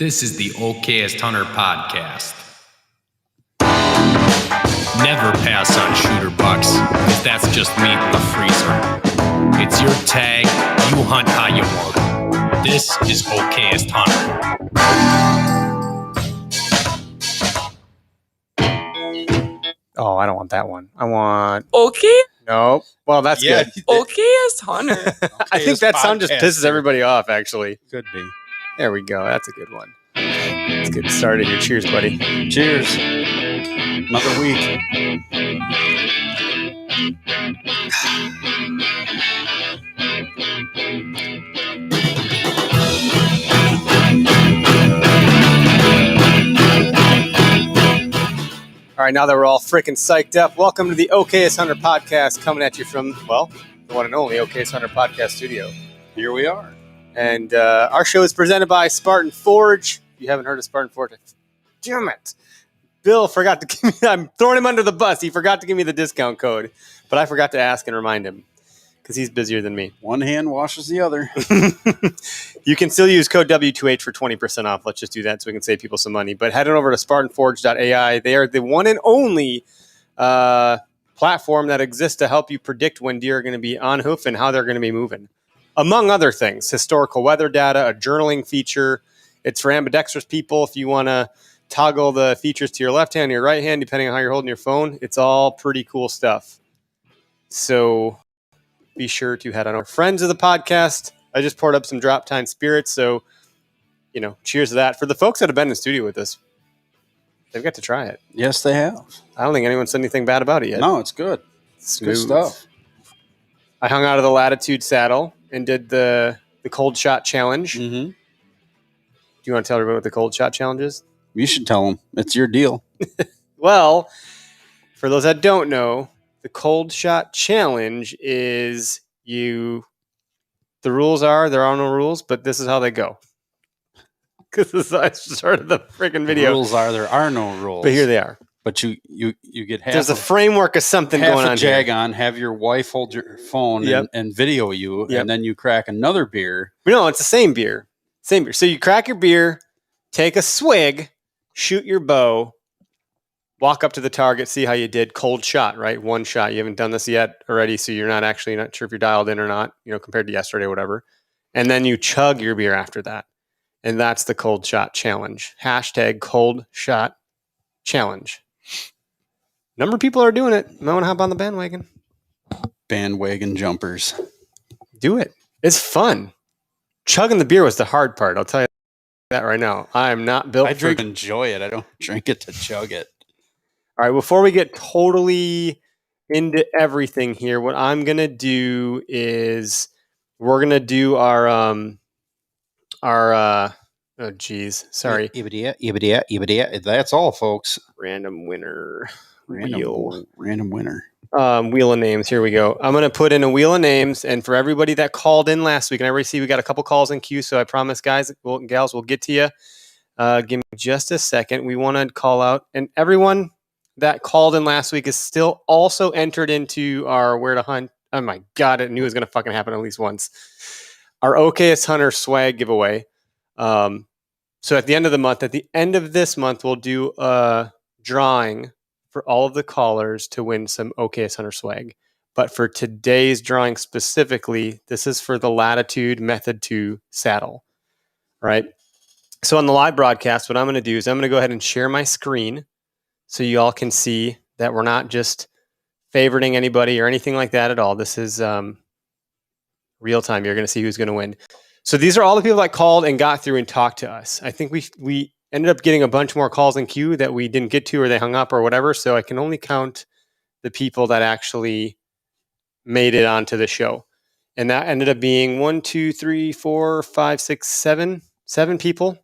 This is the Okayest Hunter podcast. Never pass on shooter bucks, because that's just meat in the freezer. It's your tag, you hunt how you want. This is Okayest Hunter. Oh, I don't want that one. I want... Okay. No. Well, that's good. Okayest Hunter. I think that sound just pisses everybody off, actually. Could be. There we go. That's a good one. Let's get started here. Cheers, buddy. Cheers. Another week. All right, now that we're all freaking psyched up, welcome to the Okayest Hunter podcast, coming at you from, well, the one and only Okayest Hunter podcast studio. Here we are. And our show is presented by Spartan Forge. If you haven't heard of Spartan Forge, damn it. Bill forgot to give me, I'm throwing him under the bus. He forgot to give me the discount code, but I forgot to ask and remind him because he's busier than me. One hand washes the other. You can still use code W2H for 20% off. Let's just do that so we can save people some money. But head on over to SpartanForge.ai. They are the one and only platform that exists to help you predict when deer are going to be on hoof and how they're going to be moving. Among other things, historical weather data, a journaling feature. It's for ambidextrous people. If you want to toggle the features to your left hand or your right hand, depending on how you're holding your phone, it's all pretty cool stuff. So be sure to head on over. Friends of the podcast, I just poured up some Drop Time Spirits. So, cheers to that. For the folks that have been in the studio with us, they've got to try it. Yes, they have. I don't think anyone said anything bad about it yet. No, it's good. It's good stuff. I hung out of the Latitude saddle and did the cold shot challenge. Mm-hmm. Do you want to tell everybody what the cold shot challenge is? You should tell them. It's your deal. Well, for those that don't know, the cold shot challenge is the rules are, there are no rules, but this is how they go. Because I started the freaking video. The rules are, there are no rules. But here they are. But you get half. There's a framework of something half going a on jag here. on, have your wife hold your phone and video you, Yep. and then you crack another beer. No, it's the same beer. Same beer. So you crack your beer, take a swig, shoot your bow, walk up to the target, see how you did. Cold shot, right? One shot. You haven't done this yet already, so you're not sure if you're dialed in or not, compared to yesterday or whatever. And then you chug your beer after that. And that's the cold shot challenge. # cold shot challenge. Number of people are doing it. Might want to hop on the bandwagon. Bandwagon jumpers. Do it. It's fun. Chugging the beer was the hard part. I'll tell you that right now. I am not built I drink enjoy it. I don't drink it to chug it. All right, before we get totally into everything here, what I'm going to do is we're going to do our oh geez, sorry. That's all, folks. Random winner. Random winner. Wheel of names. Here we go. I'm going to put in a wheel of names, and for everybody that called in last week, and I already see we got a couple calls in queue, so I promise, guys and gals, we'll get to you. Give me just a second. We want to call out, and everyone that called in last week is still also entered into our Where to Hunt. Oh my God, I knew it was going to fucking happen at least once. Our Okayest Hunter swag giveaway. So at the end of the month, at the end of this month, we'll do a drawing for all of the callers to win some Okayest Hunter swag. But for today's drawing specifically, this is for the Latitude Method 2 saddle. All right. So on the live broadcast, what I'm going to do is I'm going to go ahead and share my screen so you all can see that we're not just favoriting anybody or anything like that at all. This is real time. You're going to see who's going to win. So these are all the people that called and got through and talked to us. I think we ended up getting a bunch more calls in queue that we didn't get to or they hung up or whatever. So I can only count the people that actually made it onto the show. And that ended up being 1, 2, 3, 4, 5, 6, 7 people.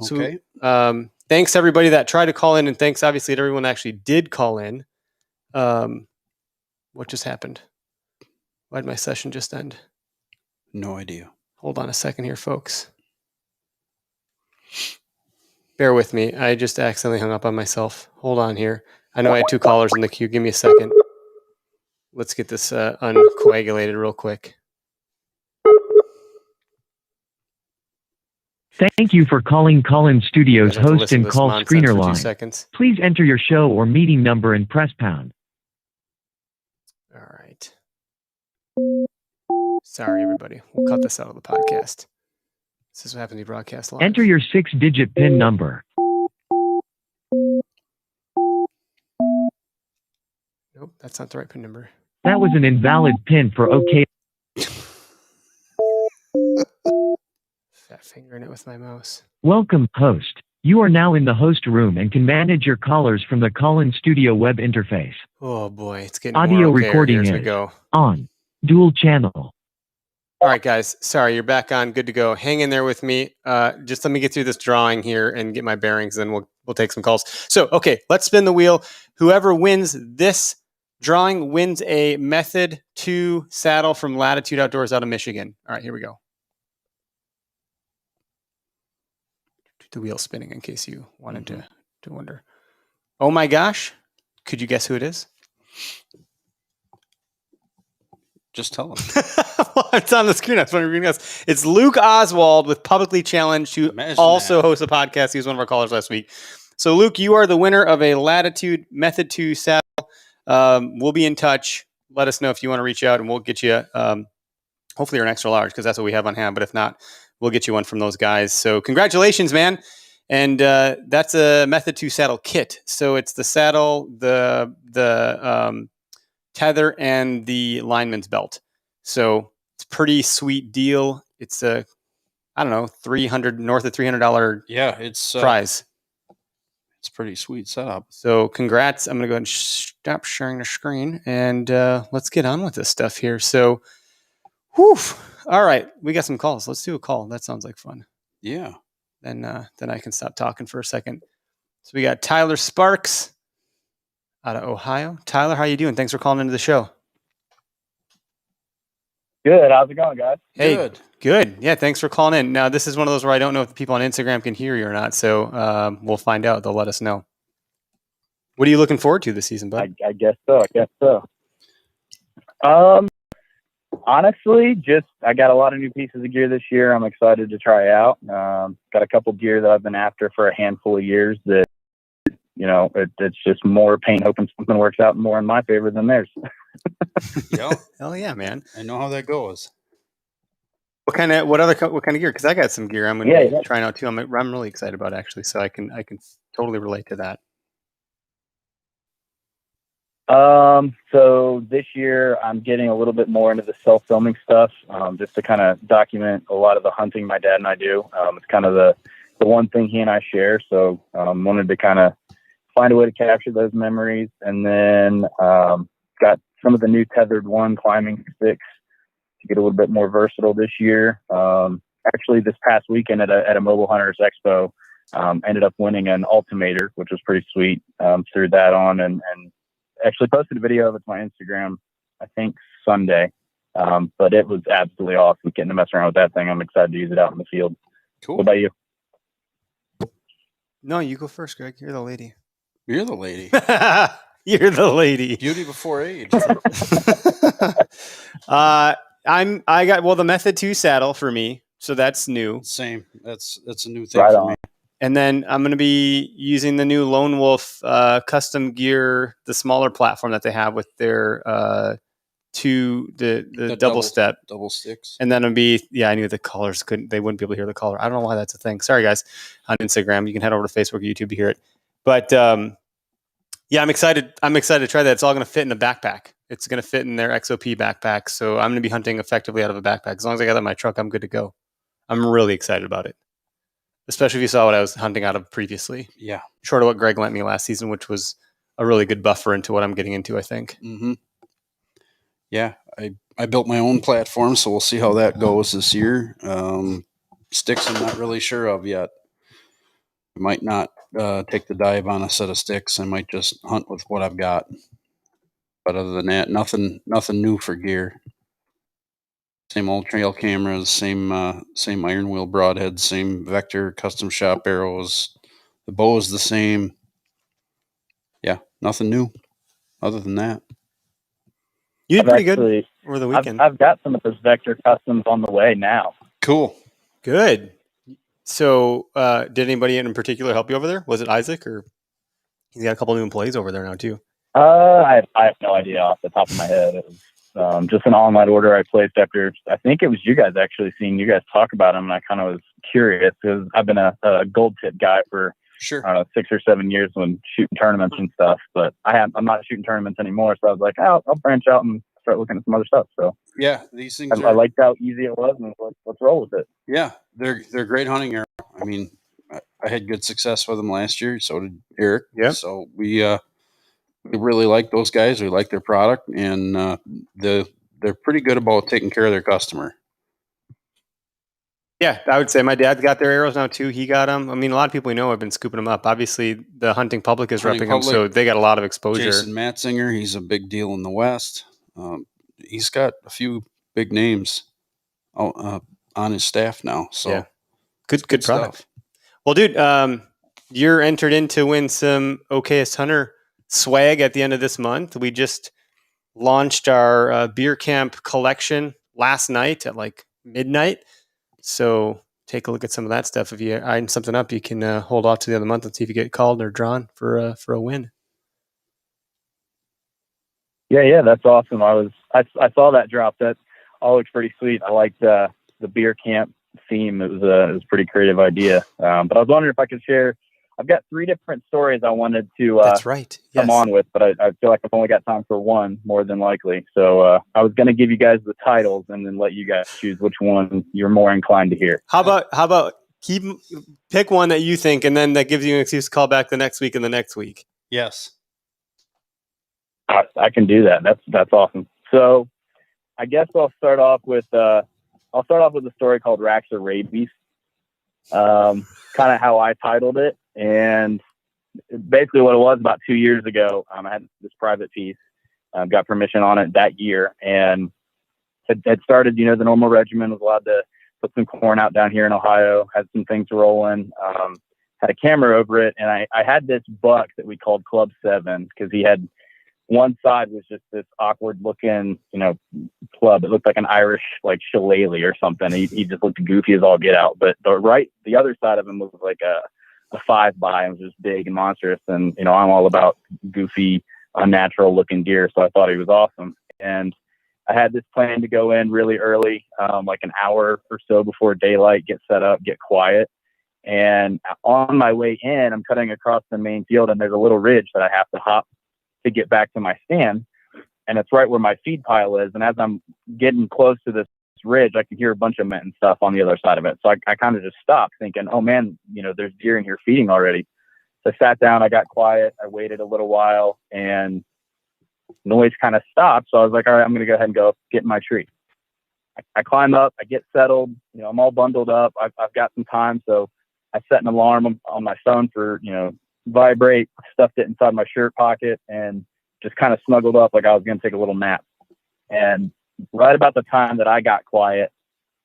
Okay. So thanks to everybody that tried to call in, and thanks obviously to everyone that actually did call in. What just happened? Why did my session just end? No idea. Hold on a second here, folks. Bear with me. I just accidentally hung up on myself. Hold on here. I know I had 2 callers in the queue. Give me a second. Let's get this uncoagulated real quick. Thank you for calling Call-In Studios I'd have to host listen and to this call nonsense screener for 2 line. seconds. Please enter your show or meeting number and press pound. All right. Sorry, everybody. We'll cut this out of the podcast. This is what happens when you broadcast live. Enter your 6-digit PIN number. Nope, that's not the right PIN number. That was an invalid PIN for OK. Fat fingering it with my mouse. Welcome, host. You are now in the host room and can manage your callers from the Call-In Studio web interface. Oh boy, it's getting Audio more okay. recording Here we is go. on. Dual channel. All right, guys. Sorry, you're back on. Good to go. Hang in there with me. Just let me get through this drawing here and get my bearings, then we'll take some calls. So, okay, let's spin the wheel. Whoever wins this drawing wins a Method 2 saddle from Latitude Outdoors out of Michigan. All right, here we go. The wheel spinning in case you wanted to wonder. Oh my gosh. Could you guess who it is? Just tell them. Well, it's on the screen. That's what I'm reading. It's Luke Oswald with Publicly Challenged, who also hosts a podcast. He was one of our callers last week. So, Luke, you are the winner of a Latitude Method 2 saddle. We'll be in touch. Let us know if you want to reach out, and we'll get you, hopefully, an extra large, because that's what we have on hand. But if not, we'll get you one from those guys. So, congratulations, man. And that's a Method 2 saddle kit. So, it's the saddle, the tether, and the lineman's belt. So it's a pretty sweet deal. It's a, I don't know, north of $300 it's prize. It's a pretty sweet setup. So congrats. I'm going to go ahead and stop sharing the screen, and let's get on with this stuff here. So, whew. All right, we got some calls. Let's do a call. That sounds like fun. Yeah. Then I can stop talking for a second. So we got Tyler Sparks out of Ohio. Tyler, how you doing? Thanks for calling into the show. Good. How's it going, guys? Hey, good. Yeah, thanks for calling in. Now, this is one of those where I don't know if the people on Instagram can hear you or not, so we'll find out. They'll let us know. What are you looking forward to this season, bud? I guess so. Honestly, I got a lot of new pieces of gear this year. I'm excited to try out. Got a couple gear that I've been after for a handful of years that, it's just more paint, hoping something works out more in my favor than theirs. Yeah. Hell yeah, man. I know how that goes. What kind of gear? Because I got some gear I'm going to be trying out too. I'm really excited about it, actually, so I can totally relate to that. So this year I'm getting a little bit more into the self-filming stuff, just to kind of document a lot of the hunting my dad and I do. It's kind of the one thing he and I share. So, wanted to kind of find a way to capture those memories. And then, got some of the new tethered one climbing sticks to get a little bit more versatile this year. Actually this past weekend at a Mobile Hunters Expo, ended up winning an altimeter, which was pretty sweet. Threw that on and actually posted a video of it to my Instagram, I think Sunday. But it was absolutely awesome getting to mess around with that thing. I'm excited to use it out in the field. Cool. What about you? No, you go first, Greg. You're the lady. You're the lady. You're the lady. Beauty before age. I got the Method 2 saddle for me, so that's new. Same. That's a new thing for me. And then I'm going to be using the new Lone Wolf custom gear, the smaller platform that they have with their the double sticks. And then it'll be, I knew the callers they wouldn't be able to hear the caller. I don't know why that's a thing. Sorry guys. On Instagram, you can head over to Facebook or YouTube to hear it. But I'm excited. I'm excited to try that. It's all going to fit in a backpack. It's going to fit in their XOP backpack. So I'm going to be hunting effectively out of a backpack. As long as I got that in my truck, I'm good to go. I'm really excited about it. Especially if you saw what I was hunting out of previously. Yeah. Short of what Greg lent me last season, which was a really good buffer into what I'm getting into, I think. Mm-hmm. Yeah. I built my own platform, so we'll see how that goes this year. Sticks I'm not really sure of yet. I might not take the dive on a set of sticks. I might just hunt with what I've got. But other than that, nothing new for gear. Same old trail cameras, same iron wheel broadheads, same Vector custom shop arrows. The bow is the same. Yeah, nothing new other than that. You did pretty good over the weekend. I've got some of those Vector customs on the way now. Cool. Good. So, did anybody in particular help you over there? Was it Isaac, or he's got a couple new employees over there now too? I have no idea off the top of my head. It was just an online order I placed after, I think it was you guys actually seeing you guys talk about them. And I kind of was curious because I've been a gold tip guy for, Sure. 6 or 7 years when shooting tournaments and stuff, but I'm not shooting tournaments anymore. So I was like, I'll branch out and start looking at some other stuff. So Yeah, these things I liked how easy it was, and let's roll with it. Yeah, they're great hunting arrow. I mean, I had good success with them last year. So did Eric. Yep. So we really like those guys. We like their product, and they're pretty good about taking care of their customer. Yeah, I would say my dad's got their arrows now too. He got them. I mean, a lot of people we know have been scooping them up. Obviously, the hunting public is Hunting repping them, so they got a lot of exposure. Jason Matzinger, he's a big deal in the West. He's got a few big names on his staff now. So yeah, good product. Stuff. Well, dude, you're entered in to win some Okayest Hunter swag at the end of this month. We just launched our beer camp collection last night at like midnight. So take a look at some of that stuff. If you iron something up, you can hold off to the other month and see if you get called or drawn for a win. Yeah, that's awesome. I saw that drop. That all looks pretty sweet. I liked the beer camp theme. It was a pretty creative idea. But I was wondering if I could share. I've got 3 different stories I wanted to That's right. Yes. come on with, but I feel like I've only got time for one, more than likely. So I was going to give you guys the titles and then let you guys choose which one you're more inclined to hear. How about pick one that you think, and then that gives you an excuse to call back the next week and the next week. Yes. I can do that. That's awesome. So I guess I'll start off with a story called Racks of Rabies. Kind of how I titled it. And basically what it was, about 2 years ago, I had this private piece, got permission on it that year, and it started, the normal regimen, was allowed to put some corn out down here in Ohio, had some things rolling, had a camera over it. And I had this buck that we called Club 7 because he had one side was just this awkward looking, club. It looked like an Irish, like shillelagh or something. He just looked goofy as all get out. But the other side of him was like a 5x, and was just big and monstrous. And, I'm all about goofy, unnatural looking deer. So I thought he was awesome. And I had this plan to go in really early, like an hour or so before daylight, get set up, get quiet. And on my way in, I'm cutting across the main field, and there's a little ridge that I have to hop to get back to my stand. And it's right where my feed pile is. And as I'm getting close to this ridge, I can hear a bunch of mint and stuff on the other side of it. So I kind of just stopped thinking, oh man, there's deer in here feeding already. So I sat down, I got quiet, I waited a little while, and noise kind of stopped. So I was like, all right, I'm going to go ahead and go get in my tree. I climb up, I get settled, I'm all bundled up. I've got some time. So I set an alarm on my phone for, vibrate, stuffed it inside my shirt pocket, and just kind of snuggled up like I was going to take a little nap. And right about the time that I got quiet,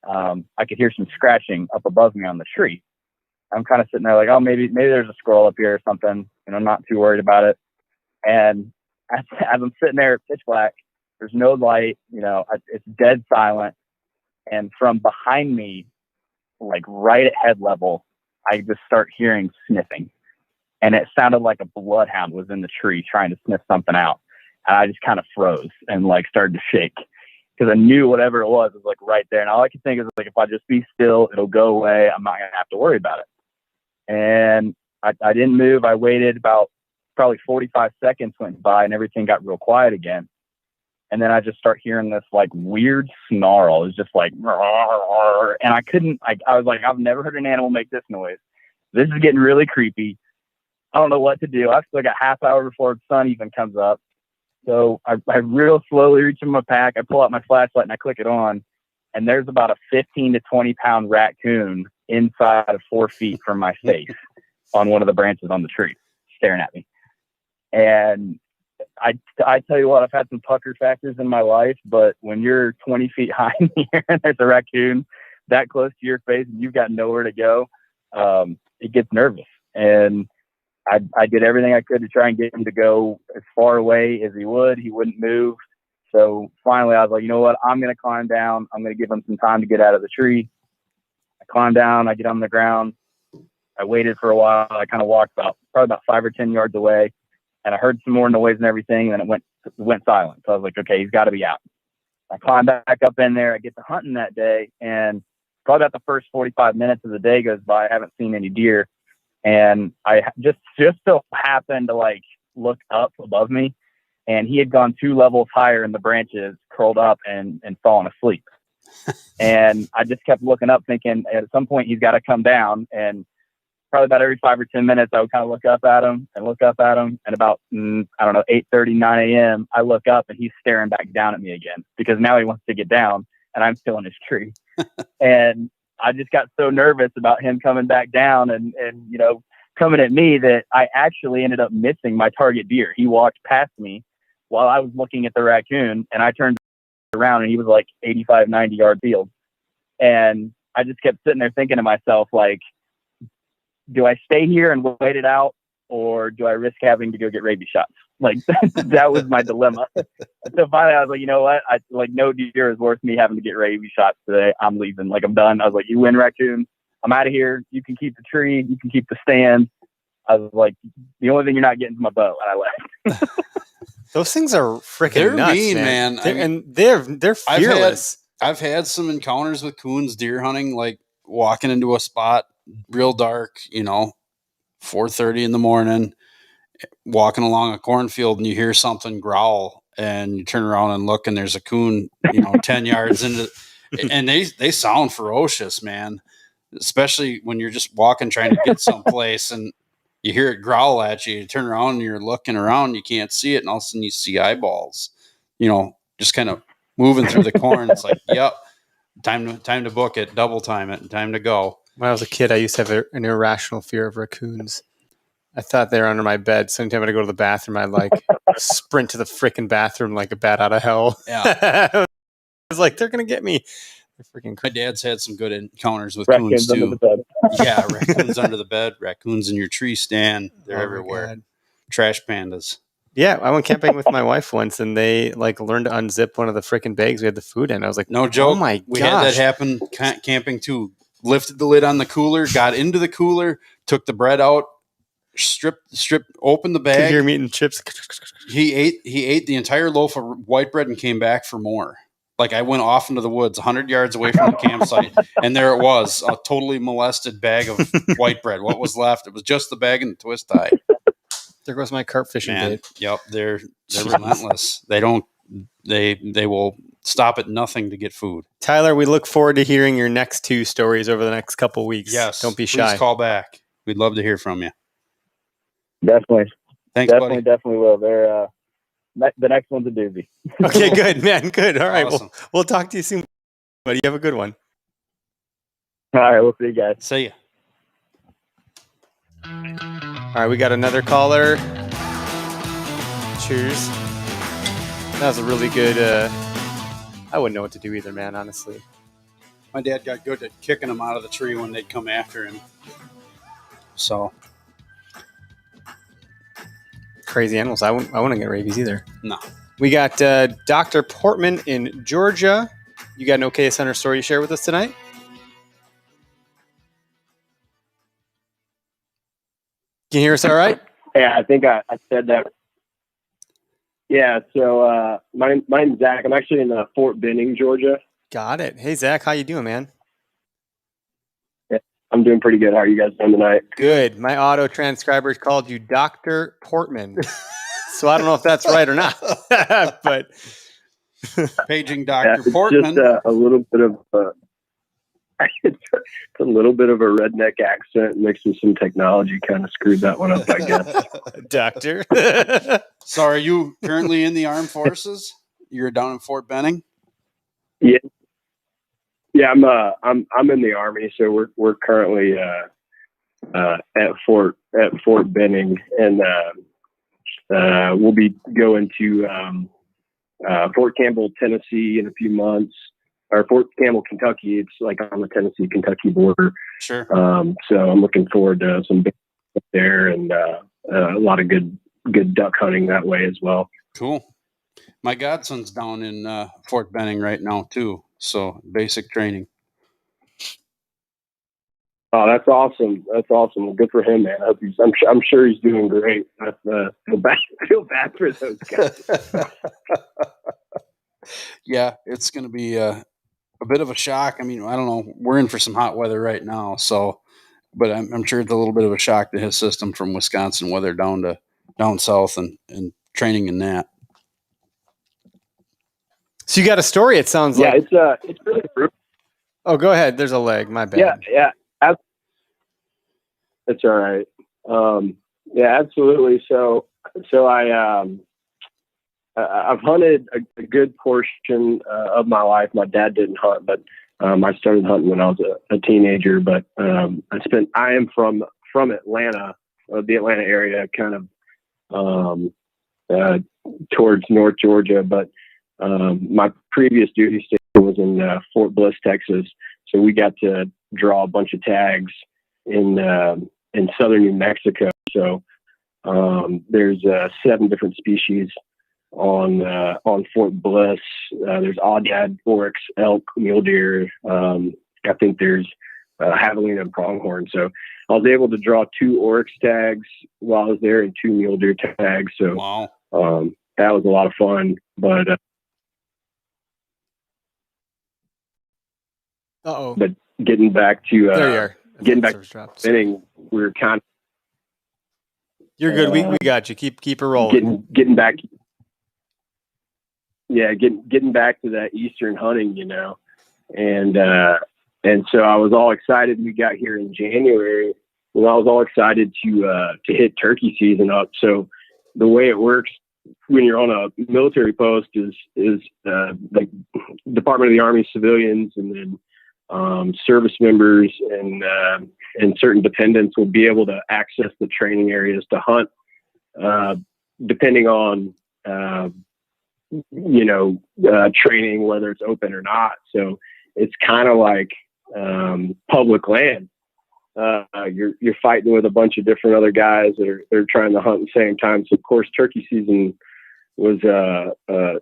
I could hear some scratching up above me on the tree. I'm kind of sitting there like, oh, maybe there's a squirrel up here or something. Not too worried about it. And as I'm sitting there, pitch black, there's no light, it's dead silent. And from behind me, like right at head level, I just start hearing sniffing. And it sounded like a bloodhound was in the tree trying to sniff something out. And I just kind of froze and like started to shake because I knew whatever it was like right there. And all I could think is like, if I just be still, it'll go away. I'm not going to have to worry about it. And I didn't move. I waited about probably 45 seconds went by and everything got real quiet again. And then I just start hearing this like weird snarl. It was just like, and I was like, I've never heard an animal make this noise. This is getting really creepy. I don't know what to do. I've still got half hour before the sun even comes up. So I real slowly reach in my pack. I pull out my flashlight and I click it on. And there's about a 15 to 20 pound raccoon inside of 4 feet from my face on one of the branches on the tree, staring at me. And I tell you what, I've had some pucker factors in my life, but when you're 20 feet high in the air and there's a raccoon that close to your face and you've got nowhere to go, it gets nervous. And I did everything I could to try and get him to go as far away as he would. He wouldn't move. So finally I was like, you know what? I'm going to climb down. I'm going to give him some time to get out of the tree. I Climb down. I get on the ground. I waited for a while. I kind of walked probably about 5 or 10 yards away, and I heard some more noise and everything, and then it went silent. So I was like, okay, he's got to be out. I climb back up in there. I get to hunting that day, and probably about the first 45 minutes of the day goes by. I haven't seen any deer, and I just so happened to like look up above me, and he had gone 2 levels higher in the branches, curled up and fallen asleep. And I just kept looking up, thinking at some point he's got to come down. And probably about every 5 or 10 minutes, I would kind of look up at him. And about, 8:30, 9 a.m., I look up and he's staring back down at me again, because now he wants to get down and I'm still in his tree. And I just got so nervous about him coming back down and coming at me that I actually ended up missing my target deer. He walked past me while I was looking at the raccoon, and I turned around and he was like 85, 90 yard field. And I just kept sitting there thinking to myself, like, do I stay here and wait it out, or do I risk having to go get rabies shots? Like that was my dilemma. And so finally I was like, you know what? No deer is worth me having to get rabies shots today. I'm leaving. Like, I'm done. I was like, you win, raccoon. I'm out of here. You can keep the tree. You can keep the stand. I was like, the only thing you're not getting is my bow. And I left. Those things are freaking They're nuts, mean, man. And they're fearless. I've had some encounters with coons deer hunting, like walking into a spot real dark, 4:30 in the morning, walking along a cornfield, and you hear something growl, and you turn around and look, and there's a coon, 10 yards into, and they sound ferocious, man. Especially when you're just walking, trying to get someplace, and you hear it growl at you. You turn around and you're looking around, you can't see it, and all of a sudden you see eyeballs, just kind of moving through the corn. It's like, yep, time to book it, double time it, and time to go. When I was a kid, I used to have an irrational fear of raccoons. I thought they were under my bed. So anytime I'd go to the bathroom, I'd like sprint to the freaking bathroom like a bat out of hell. Yeah. I was like, they're going to get me. Freaking My dad's had some good encounters with Raccoons coons under too. the bed. Yeah, raccoons under the bed, raccoons in your tree stand. They're my everywhere. God. Trash pandas. Yeah, I went camping with my wife once, and they like learned to unzip one of the freaking bags we had the food in. I was like, No joke. Oh my we gosh. had that happen camping too. Lifted the lid on the cooler, got into the cooler, took the bread out, stripped, opened the Could bag. hear meat and chips. He ate the entire loaf of white bread and came back for more. Like, I went off into the woods 100 yards away from the campsite, and there it was, a totally molested bag of white bread. What was left? It was just the bag and the twist tie. There goes my carp fishing Man, bait. yep, they're relentless. They will stop at nothing to get food. Tyler, we look forward to hearing your next 2 stories over the next couple weeks. Yes, Don't be shy. Please call back. We'd love to hear from you. Definitely. Thanks, buddy. Definitely will. They're the next one's a doozy. Okay, good, man. Good. All right. Awesome. We'll talk to you soon, buddy. You have a good one. All right, we'll see you guys. See ya. All right, we got another caller. Cheers. That was a really good. I wouldn't know what to do either, man, honestly. My dad got good at kicking them out of the tree when they'd come after him. So, Crazy animals. I wouldn't get rabies either. no. We got Dr. Portman in Georgia. You got an Okayest Hunter story to share with us tonight? Can you hear us all right? Yeah, I think I said that. Yeah, so my name's Zach. I'm actually in Fort Benning, Georgia. Got it. Hey, Zach, how you doing, man? I'm doing pretty good. How are you guys doing tonight? Good. My auto transcriber called you Dr. Portman. So I don't know if that's right or not. But Paging Yeah, Dr. it's Portman. just a little bit of it's a little bit of a redneck accent mixed with some technology. Kind of screwed that one up, I guess. Doctor. So, are you currently in the armed forces? You're down in Fort Benning? Yeah, I'm in the Army, so we're currently at Fort Benning, and we'll be going to Fort Campbell, Tennessee, in a few months. Or Fort Campbell, Kentucky. It's like on the Tennessee-Kentucky border. Sure. So I'm looking forward to some big stuff there, and a lot of good duck hunting that way as well. Cool. My godson's down in Fort Benning right now, too. So, basic training. Oh, that's awesome. That's awesome. Well, good for him, man. I'm sure he's doing great. That's, feel bad for those guys. Yeah, it's going to be a bit of a shock. I mean, I don't know. We're in for some hot weather right now, so, but I'm sure it's a little bit of a shock to his system from Wisconsin weather down south and training in that. So you got a story, it sounds Yeah, like. it's really brutal. Oh, go ahead. There's a leg. My bad. Yeah. That's all right. Yeah, absolutely. So I've hunted a good portion of my life. My dad didn't hunt, but I started hunting when I was a teenager. But I am from Atlanta, the Atlanta area, kind of towards North Georgia. But my previous duty station was in Fort Bliss, Texas. So we got to draw a bunch of tags in southern New Mexico. So there's 7 different species on Fort Bliss. There's oddad, oryx, elk, mule deer. I think there's javelina and pronghorn. So I was able to draw 2 oryx tags while I was there and 2 mule deer tags. So Wow. that was a lot of fun. But Uh-oh. getting back to There you are. getting back Server's dropped. to spinning, we were kind of You're good. We got you. Keep it rolling. getting back. Yeah, getting back to that Eastern hunting, and so I was all excited. We got here in January, and I was all excited to hit turkey season up. So the way it works when you're on a military post is like Department of the Army civilians, and then service members and certain dependents will be able to access the training areas to hunt, depending on training, whether it's open or not. So it's kind of like public land. You're fighting with a bunch of different other guys that are trying to hunt at the same time. So of course, turkey season was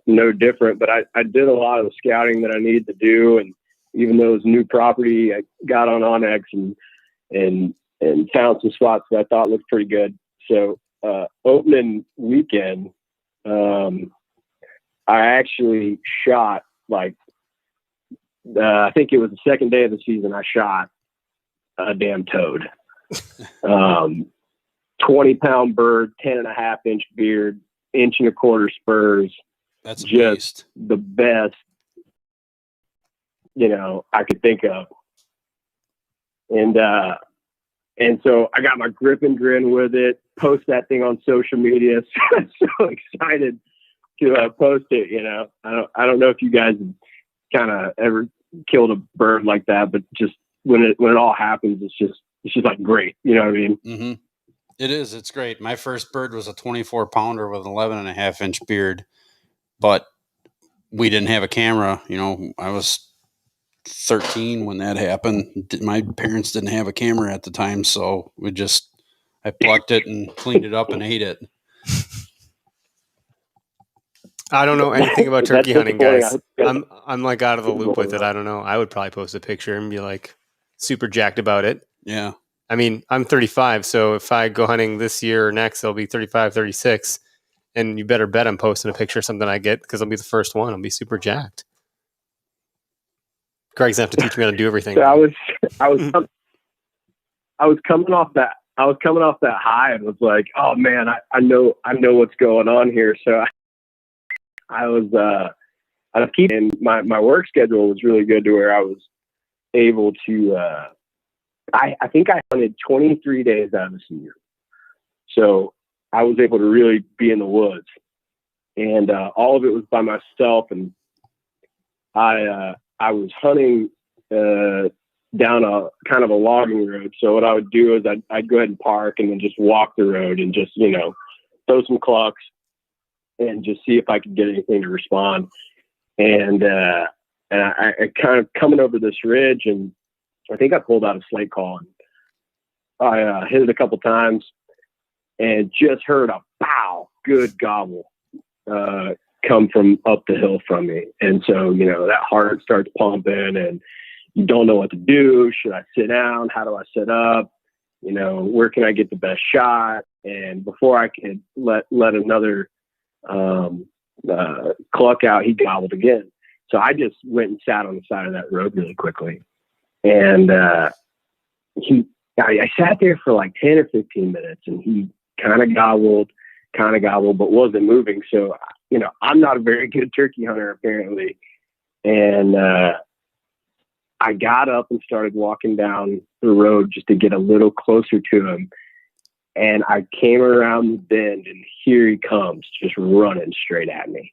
no different. But I did a lot of the scouting that I needed to do, and even though it was new property, I got on Onyx and found some spots that I thought looked pretty good. So opening weekend, I actually shot I think it was the second day of the season. I shot a damn toad, 20-pound bird, 10.5-inch beard, 1.25 spurs. That's a just beast. The best, I could think of. And so I got my grip and grin with it, post that thing on social media. So excited to post it. I don't know if you guys kind of ever killed a bird like that, but just when it all happens, it's just like great. You know what I mean? Mm-hmm. It is. It's great. My first bird was a 24-pounder with an 11.5-inch beard, but we didn't have a camera. I was 13 when that happened. My parents didn't have a camera at the time, so I plucked it and cleaned it up and ate it. I don't know anything about turkey hunting, guys. disappointing. I'm like out of the loop with it. I don't know. I would probably post a picture and be like super jacked about it. Yeah. I mean, I'm 35, so if I go hunting this year or next, I'll be 35, 36. And you better bet I'm posting a picture of something I get, because I'll be the first one. I'll be super jacked. Greg's gonna have to teach me how to do everything. So I was coming off that high and was like, oh man, I know what's going on here. So I was keeping my work schedule was really good to where I was able to I think I hunted 23 days out of the year. So I was able to really be in the woods, and all of it was by myself. And I was hunting down a kind of a logging road. So what I would do is I'd go ahead and park and then just walk the road and just, throw some clucks and just see if I could get anything to respond. And I kind of coming over this ridge, and I think I pulled out a slate call. And I hit it a couple times and just heard a pow, good gobble come from up the hill from me. And so, that heart starts pumping, and you don't know what to do. Should I sit down? How do I set up? You know, where can I get the best shot? And before I could let another cluck out, he gobbled again. So I just went and sat on the side of that road really quickly. And I sat there for like 10 or 15 minutes, and he kind of gobbled, but wasn't moving. So, you know, I'm not a very good turkey hunter, apparently. And I got up and started walking down the road just to get a little closer to him. And I came around the bend, and here he comes, just running straight at me.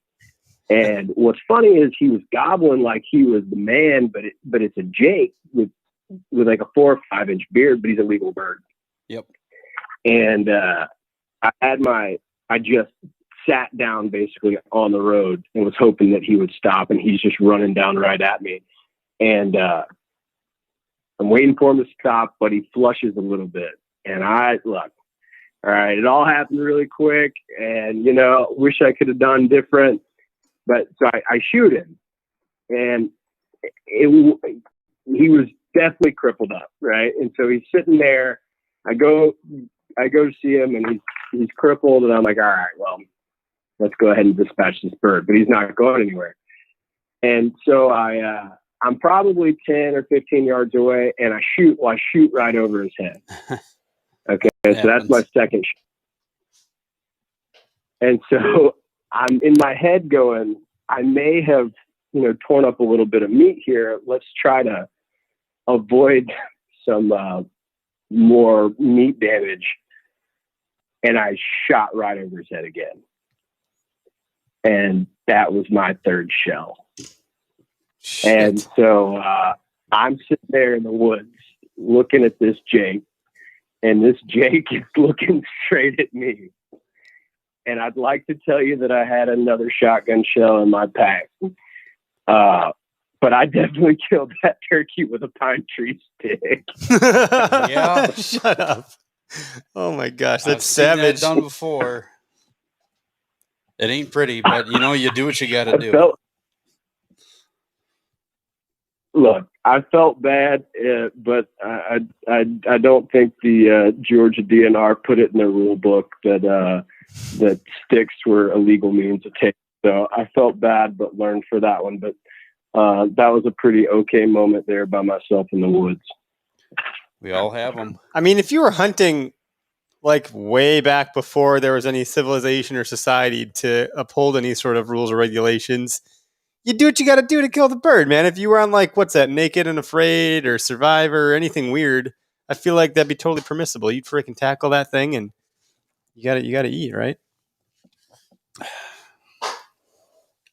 And what's funny is he was gobbling like he was the man, but it's a Jake with like a 4 or 5 inch beard, but he's a legal bird. Yep. And I just sat down basically on the road and was hoping that he would stop, and he's just running down right at me. And I'm waiting for him to stop, but he flushes a little bit. And look, all right, it all happened really quick, and, you know, wish I could have done different. But so I shoot him, and he was definitely crippled up, right? And so he's sitting there. I go to see him, and he's crippled, and I'm like, all right, well, let's go ahead and dispatch this bird. But he's not going anywhere. And so I'm probably 10 or 15 yards away, and I shoot right over his head. Okay, so that's my second shot. And so I'm in my head going, I may have, you know, torn up a little bit of meat here. Let's try to avoid some more meat damage. And I shot right over his head again. And that was my third shell. Shit. And so I'm sitting there in the woods looking at this Jake, and this Jake is looking straight at me. And I'd like to tell you that I had another shotgun shell in my pack. But I definitely killed that turkey with a pine tree stick. Yeah. Shut up. Oh my gosh, that's I've seen that savage. done before. It ain't pretty, but you know, you do what you got to do. Look, I felt bad, but I don't think the Georgia DNR put it in their rule book that sticks were a legal means of take. So I felt bad, but learned for that one. But that was a pretty okay moment there by myself in the woods. We all have them. I mean, if you were hunting like way back before there was any civilization or society to uphold any sort of rules or regulations, you do what you got to do to kill the bird, man. If you were on like, what's that, Naked and Afraid or Survivor or anything weird, I feel like that'd be totally permissible. You'd freaking tackle that thing, and you got to eat, right?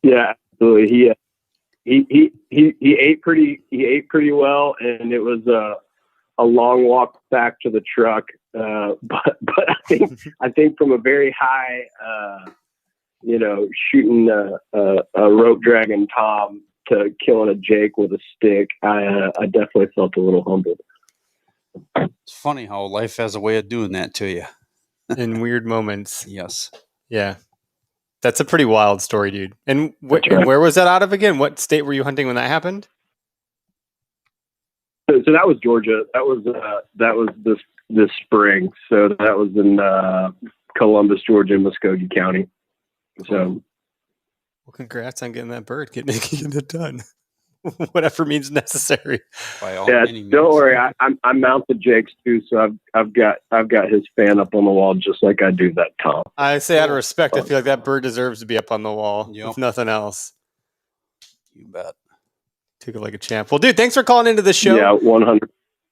Yeah, absolutely. He ate pretty well, and it was a long walk back to the truck. But I think from a very high, shooting a rope dragon tom to killing a Jake with a stick, I definitely felt a little humbled. It's funny how life has a way of doing that to you. In weird moments. Yes. Yeah. That's a pretty wild story, dude. And Right. where was that out of again? What state were you hunting when that happened? So that was Georgia. That was this spring. So that was in Columbus, Georgia, Muskogee County. So, Well, congrats on getting that bird, getting it done. Whatever means necessary. By all yeah, any means. don't worry. I mount the Jakes too, so I've got his fan up on the wall just like I do that Tom. I say out of respect, I feel like that bird deserves to be up on the wall, Yep. if nothing else. You bet. Took it like a champ. Well, dude, thanks for calling into the show. Yeah, 100.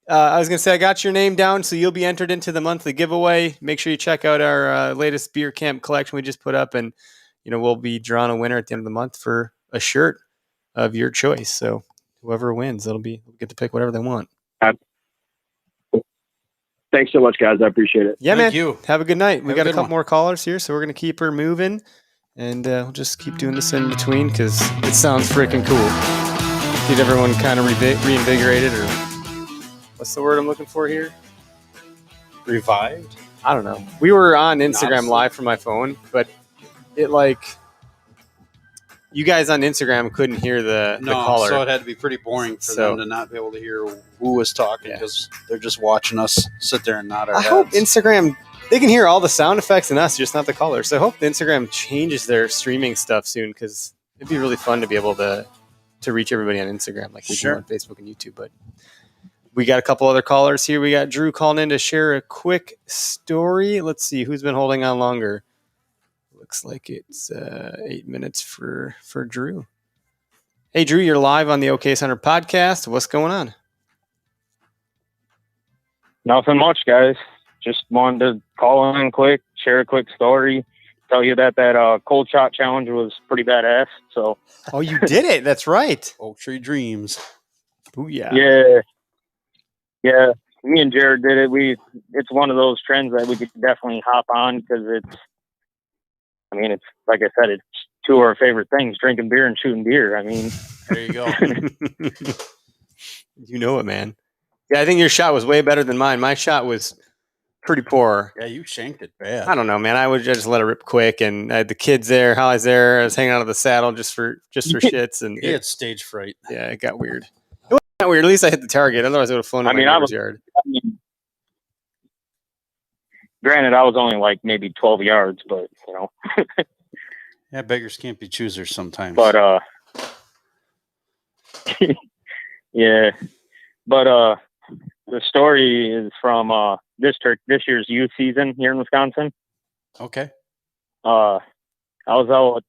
I was going to say, I got your name down, so you'll be entered into the monthly giveaway. Make sure you check out our latest beer camp collection we just put up, and we'll be drawing a winner at the end of the month for a shirt of your choice. So whoever wins, they'll get to pick whatever they want. Thanks so much, guys. I appreciate it. Yeah, Thank man. you. Have a good night. We Have a got a good couple one. more callers here, so we're going to keep her moving, and we'll just keep doing this in between because it sounds freaking cool. Get everyone kind of reinvigorated, or what's the word I'm looking for here? Revived? I don't know. We were on Instagram Honestly. Live from my phone, but it you guys on Instagram couldn't hear the caller. So it had to be pretty boring for them to not be able to hear who was talking because they're just watching us sit there and nod our heads. I hope Instagram, they can hear all the sound effects and us, just not the caller. So I hope Instagram changes their streaming stuff soon because it'd be really fun to be able to reach everybody on Instagram like we do on Facebook and YouTube. But we got a couple other callers here. We got Drew calling in to share a quick story. Let's see who's been holding on longer. Looks like it's 8 minutes for Drew. Hey, Drew, you're live on the Okayest Hunter podcast. What's going on? Nothing much, guys. Just wanted to call in quick, share a quick story, tell you that cold shot challenge was pretty badass. So, oh, you did it. That's right. Oak Tree Dreams. Oh, yeah. Yeah. Me and Jared did it. It's one of those trends that we could definitely hop on because it's like I said, it's two of our favorite things: drinking beer and shooting deer. I mean, there you go. You know it, man. Yeah, I think your shot was way better than mine. My shot was pretty poor. Yeah, you shanked it bad. I don't know, man. I would just let it rip quick, and I had the kids there. Holly's there. I was hanging out of the saddle just for shits, and he had stage fright. Yeah, it got weird. It wasn't that weird. At least I hit the target. Otherwise, I would have flown in my neighbor's yard. Granted, I was only like maybe 12 yards, but you know. Yeah, beggars can't be choosers sometimes. But yeah. But the story is from this year's youth season here in Wisconsin. Okay. I was out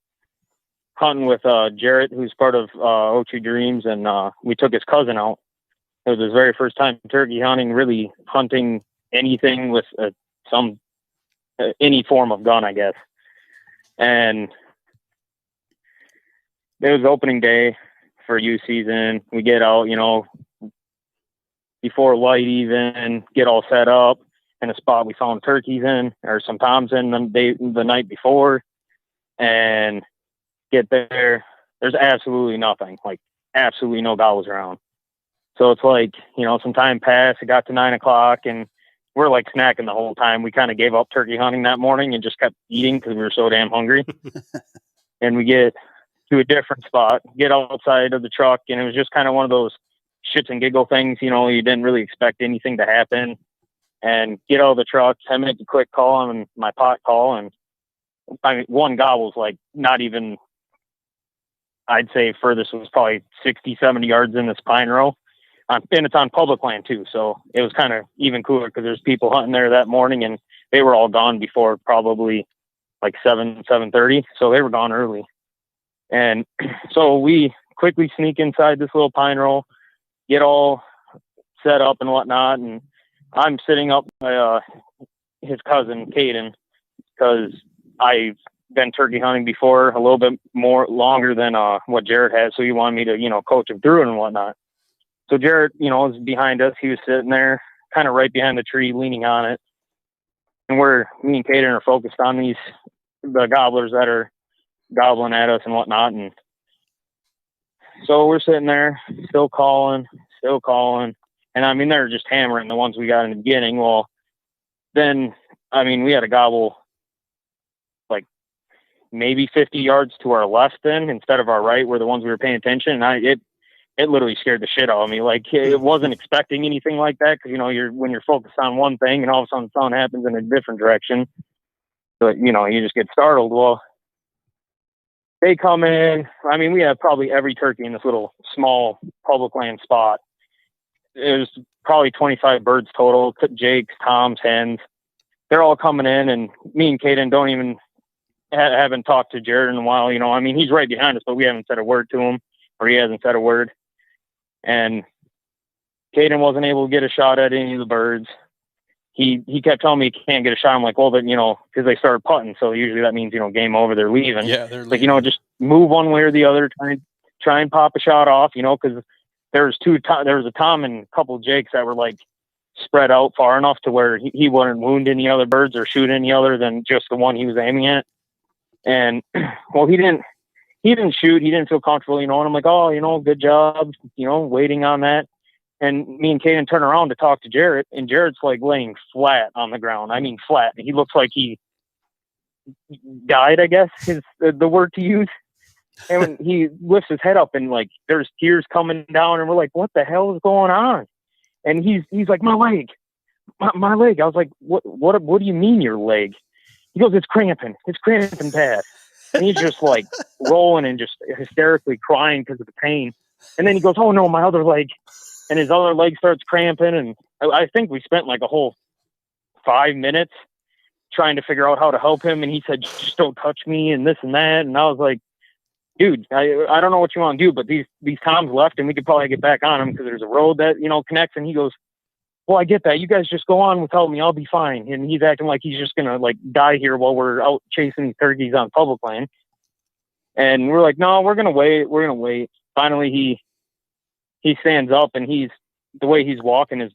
hunting with Jarrett, who's part of Oak Tree Dreams, and we took his cousin out. It was his very first time turkey hunting, really hunting anything with any form of gun, I guess. And it was opening day for youth season. We get out, before light even, get all set up in a spot we found turkeys in, or some toms in the night before, and get there. There's absolutely nothing, like absolutely no gobbles around. So it's like, some time passed. It got to 9 o'clock and we're like snacking the whole time. We kind of gave up turkey hunting that morning and just kept eating because we were so damn hungry. And we get to a different spot, get outside of the truck, and it was just kind of one of those shits and giggle things. You didn't really expect anything to happen. And get out of the truck, I make a quick call on my pot call, and one gobble's like not even, I'd say furthest was probably 60, 70 yards in this pine row. And it's on public land too, so it was kind of even cooler because there's people hunting there that morning, and they were all gone before probably like 7:30, so they were gone early. And so we quickly sneak inside this little pine row, get all set up and whatnot, and I'm sitting up by his cousin Caden because I've been turkey hunting before a little bit more longer than what Jared had, so he wanted me to coach him through it and whatnot. So Jared, was behind us. He was sitting there kind of right behind the tree, leaning on it. And me and Caden are focused on the gobblers that are gobbling at us and whatnot. And so we're sitting there still calling. And they're just hammering the ones we got in the beginning. Well, then, we had a gobble like maybe 50 yards to our left then instead of our right, were the ones we were paying attention. And it literally scared the shit out of me. Like, it wasn't expecting anything like that because, when you're focused on one thing and all of a sudden something happens in a different direction, but, you just get startled. Well, they come in. We have probably every turkey in this little small public land spot. It was probably 25 birds total, jakes, toms, hens. They're all coming in, and me and Caden haven't talked to Jared in a while. He's right behind us, but we haven't said a word to him, or he hasn't said a word. And Caden wasn't able to get a shot at any of the birds. He kept telling me he can't get a shot. I'm like, well, but because they started putting, so usually that means game over. They're leaving. Yeah, they're leaving. Like just move one way or the other. Try and pop a shot off. Because there was a tom and a couple of jakes that were like spread out far enough to where he wouldn't wound any other birds or shoot any other than just the one he was aiming at. And well, he didn't shoot. He didn't feel comfortable, and I'm like, oh, good job, waiting on that. And me and Caden turn around to talk to Jared, and Jared's like laying flat on the ground. Flat. He looks like he died, I guess is the word to use. And when he lifts his head up and like there's tears coming down, and we're like, what the hell is going on? And he's like, my leg. My leg. I was like, what do you mean your leg? He goes, it's cramping bad. And he's just like rolling and just hysterically crying because of the pain. And then he goes, oh no, my other leg. And his other leg starts cramping. And I think we spent like a whole 5 minutes trying to figure out how to help him. And he said, just don't touch me and this and that. And I was like, dude, I don't know what you want to do, but these Toms left and we could probably get back on them because there's a road that, connects. And he goes, well, I get that. You guys just go on without me. I'll be fine. And he's acting like he's just going to like die here while we're out chasing these turkeys on public land. And we're like, no, we're going to wait. We're going to wait. Finally, he stands up, and the way he's walking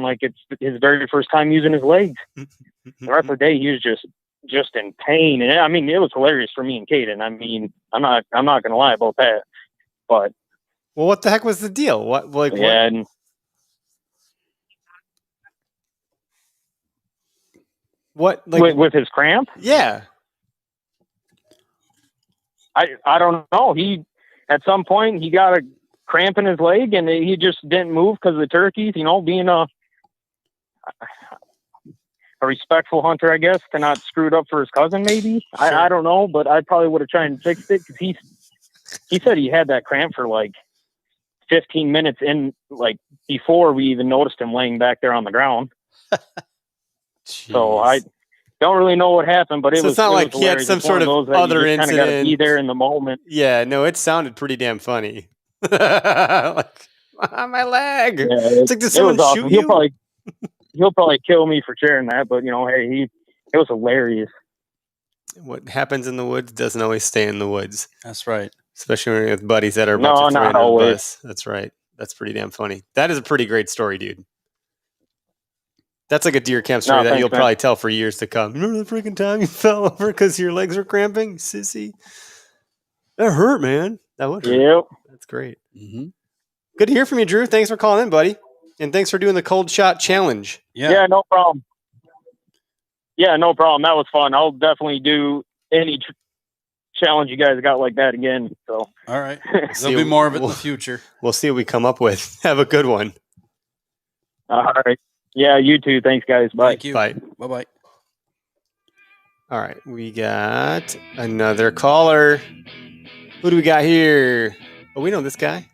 like it's his very first time using his legs. The rest of the day, he was just in pain. And I mean, it was hilarious for me and Caden. I mean, I'm not going to lie about that, but. Well, what the heck was the deal? What? And, what like with his cramp? Yeah. I don't know. At some point he got a cramp in his leg and he just didn't move because of the turkeys, being a respectful hunter, I guess, to not screw it up for his cousin, maybe. Sure. I don't know, but I probably would have tried and fixed it because he said he had that cramp for like 15 minutes in, like before we even noticed him laying back there on the ground. So I don't really know what happened, but it's not like he had some sort of other incident. Kind of got to be there in the moment. Yeah, no, it sounded pretty damn funny. Like, my leg. Yeah, it's like, did someone shoot you? He'll probably kill me for sharing that, but hey, it was hilarious. What happens in the woods doesn't always stay in the woods. That's right. Especially when you're with buddies that are about to not always. That's right. That's pretty damn funny. That is a pretty great story, dude. That's like a deer camp story that you'll probably tell for years to come. Remember the freaking time you fell over because your legs were cramping, sissy? That hurt, man. That would hurt. Yep. That's great. Mm-hmm. Good to hear from you, Drew. Thanks for calling in, buddy. And thanks for doing the cold shot challenge. Yeah, no problem. Yeah, no problem. That was fun. I'll definitely do any challenge you guys got like that again. So, all right. There'll be more of it in the future. We'll see what we come up with. Have a good one. All right. Yeah, you too. Thanks, guys. Bye. Thank you. Bye. Bye-bye. All right. We got another caller. Who do we got here? Oh, we know this guy.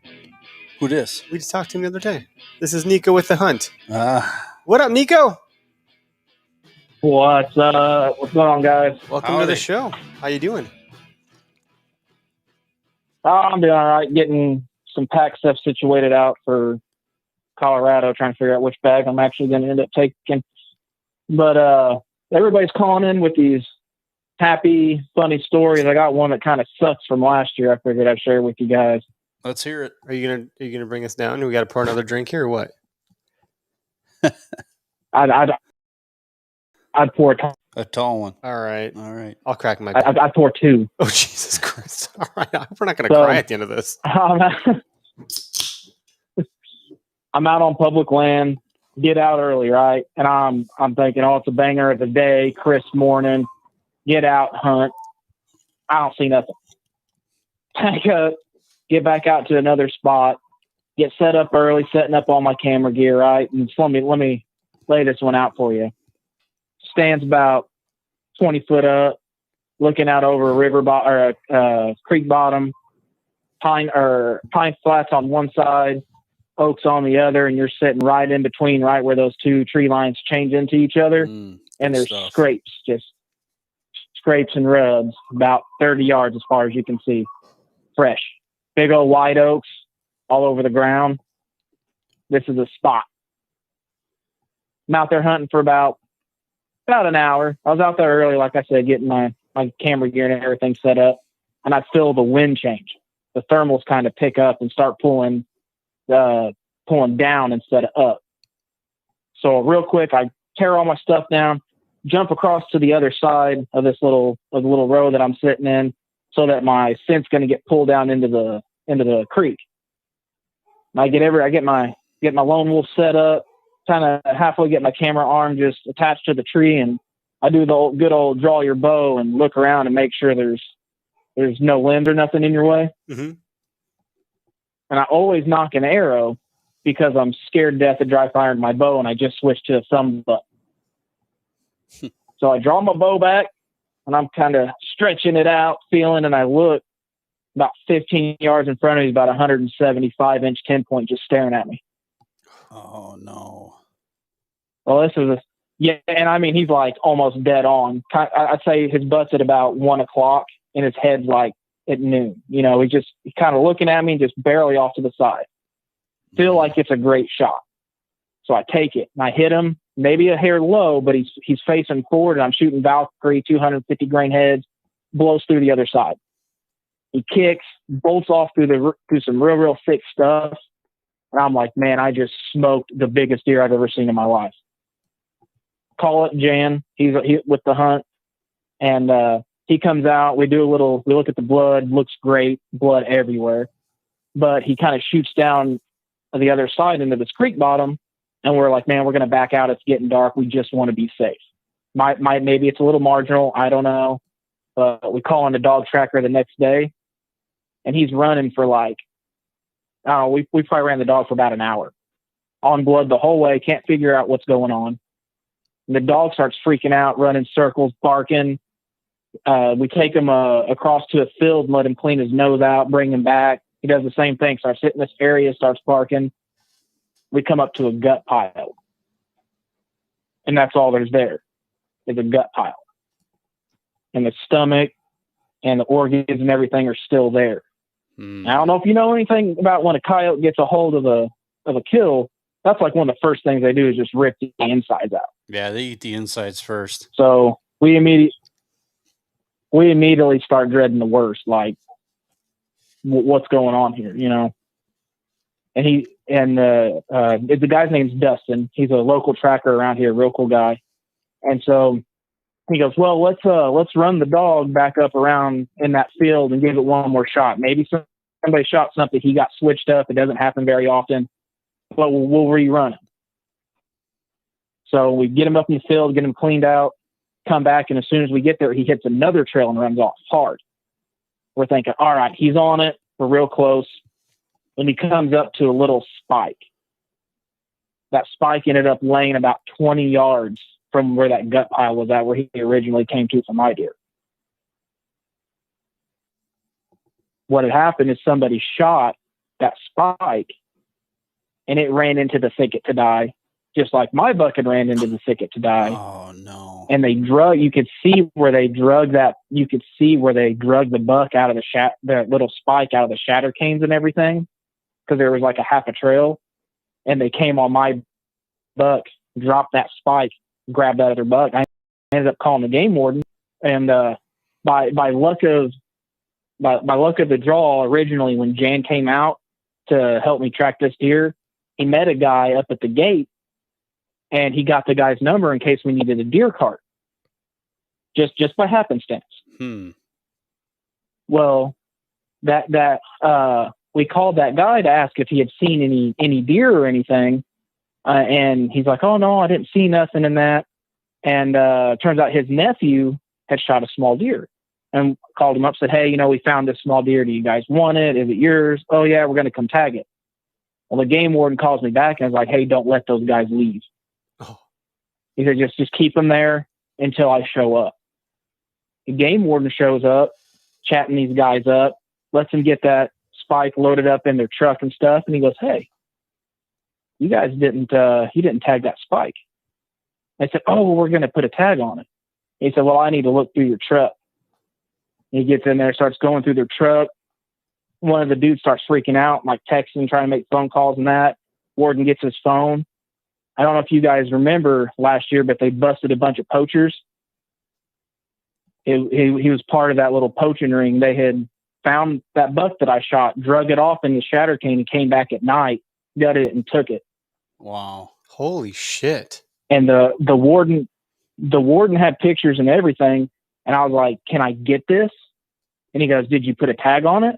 Who this? We just talked to him the other day. This is Nico with The Hunt. What up, Nico? What's going on, guys? Welcome to the show. How you doing? I'm doing all right. Getting some pack stuff situated out for Colorado, trying to figure out which bag I'm actually going to end up taking. But everybody's calling in with these happy, funny stories. I got one that kind of sucks from last year. I figured I'd share with you guys. Let's hear it. Are you gonna bring us down? Do we got to pour another drink here, or what? I'd pour a tall one. All right. I'll crack my. I'd pour two. Oh, Jesus Christ! All right, I hope we're not gonna cry at the end of this. I'm out on public land, get out early, right? And I'm thinking, oh, it's a banger of the day, crisp morning, get out, hunt. I don't see nothing. Pack up, get back out to another spot, get set up early, setting up all my camera gear, right? And so let me lay this one out for you. Stands about 20 foot up, looking out over a river or a creek bottom, pine flats on one side, oaks on the other, and you're sitting right in between, right where those two tree lines change into each other. And there's scrapes, just scrapes and rubs about 30 yards as far as you can see. Fresh. Big old white oaks all over the ground. This is a spot. I'm out there hunting for about an hour. I was out there early, like I said, getting my camera gear and everything set up, and I feel the wind change. The thermals kind of pick up and start pulling down instead of up. So real quick, I tear all my stuff down, jump across to the other side of this little road that I'm sitting in, so that my scent's going to get pulled down into the creek. And I get my lone wolf set up, kind of halfway get my camera arm just attached to the tree, and I do the good old draw your bow and look around and make sure there's there's no limbs or nothing in your way. Mm-hmm. And I always knock an arrow because I'm scared to death of dry firing my bow, and I just switched to a thumb butt. So I draw my bow back, and I'm kind of stretching it out, feeling, and I look about 15 yards in front of me, about 175-inch 10-point just staring at me. Oh, no. Well, this is and I mean, he's like almost dead on. I'd say his butt's at about 1 o'clock, and his head's like at noon. You know, he's kind of looking at me, just barely off to the side. Feel like it's a great shot. So I take it, and I hit him, maybe a hair low, but he's facing forward, and I'm shooting Valkyrie, 250 grain heads, blows through the other side. He kicks, bolts off through some real thick stuff. And I'm like, man, I just smoked the biggest deer I've ever seen in my life. Call it Jan. He's with the hunt. And he comes out. We look at the blood. Looks great. Blood everywhere. But he kind of shoots down the other side into this creek bottom. And we're like, man, we're going to back out. It's getting dark. We just want to be safe. Maybe it's a little marginal. I don't know. But we call on the dog tracker the next day. And he's running for like, I don't know, we probably ran the dog for about an hour. On blood the whole way. Can't figure out what's going on. And the dog starts freaking out, running circles, barking. We take him across to a field and let him clean his nose out, bring him back. He does the same thing. Starts hitting this area, starts barking. We come up to a gut pile. And that's all there's there is a gut pile. And the stomach and the organs and everything are still there. I don't know if you know anything about when a coyote gets a hold of a kill. That's like one of the first things they do is just rip the insides out. Yeah, they eat the insides first. So we immediately start dreading the worst. Like, what's going on here? You know. And the guy's name's Dustin. He's a local tracker around here, real cool guy. And so he goes, well, let's run the dog back up around in that field and give it one more shot. Maybe somebody shot something. He got switched up. It doesn't happen very often, but we'll rerun it. So we get him up in the field, get him cleaned out, come back, and as soon as we get there, he hits another trail and runs off hard. We're thinking, all right, he's on it. We're real close. And he comes up to a little spike. That spike ended up laying about 20 yards from where that gut pile was at, where he originally came to from my deer. What had happened is somebody shot that spike and it ran into the thicket to die, just like my buck had ran into the thicket to die. Oh, no. And you could see where they drug the buck out of the little spike out of the shatter canes and everything, because there was like a half a trail, and they came on my buck, dropped that spike, grabbed that other buck. I ended up calling the game warden, and by luck of the draw, originally when Jan came out to help me track this deer, he met a guy up at the gate, and he got the guy's number in case we needed a deer cart, just by happenstance. Well, that we called that guy to ask if he had seen any deer or anything. And he's like, oh, no, I didn't see nothing in that. And turns out his nephew had shot a small deer and called him up, said, hey, we found this small deer. Do you guys want it? Is it yours? Oh, yeah, we're going to come tag it. Well, the game warden calls me back and is like, hey, don't let those guys leave. Oh. He said, just keep them there until I show up. The game warden shows up, chatting these guys up, lets them get that spike loaded up in their truck and stuff. And he goes, hey, you guys didn't tag that spike. I said, oh, well, we're going to put a tag on it. He said, well, I need to look through your truck. He gets in there, starts going through their truck. One of the dudes starts freaking out, like texting, trying to make phone calls and that. Warden gets his phone. I don't know if you guys remember last year, but they busted a bunch of poachers. He was part of that little poaching ring. They had found that buck that I shot, drug it off in the shatter cane, and came back at night, gutted it, and took it. Wow. Holy shit. And the warden had pictures and everything. And I was like, can I get this? And he goes, did you put a tag on it?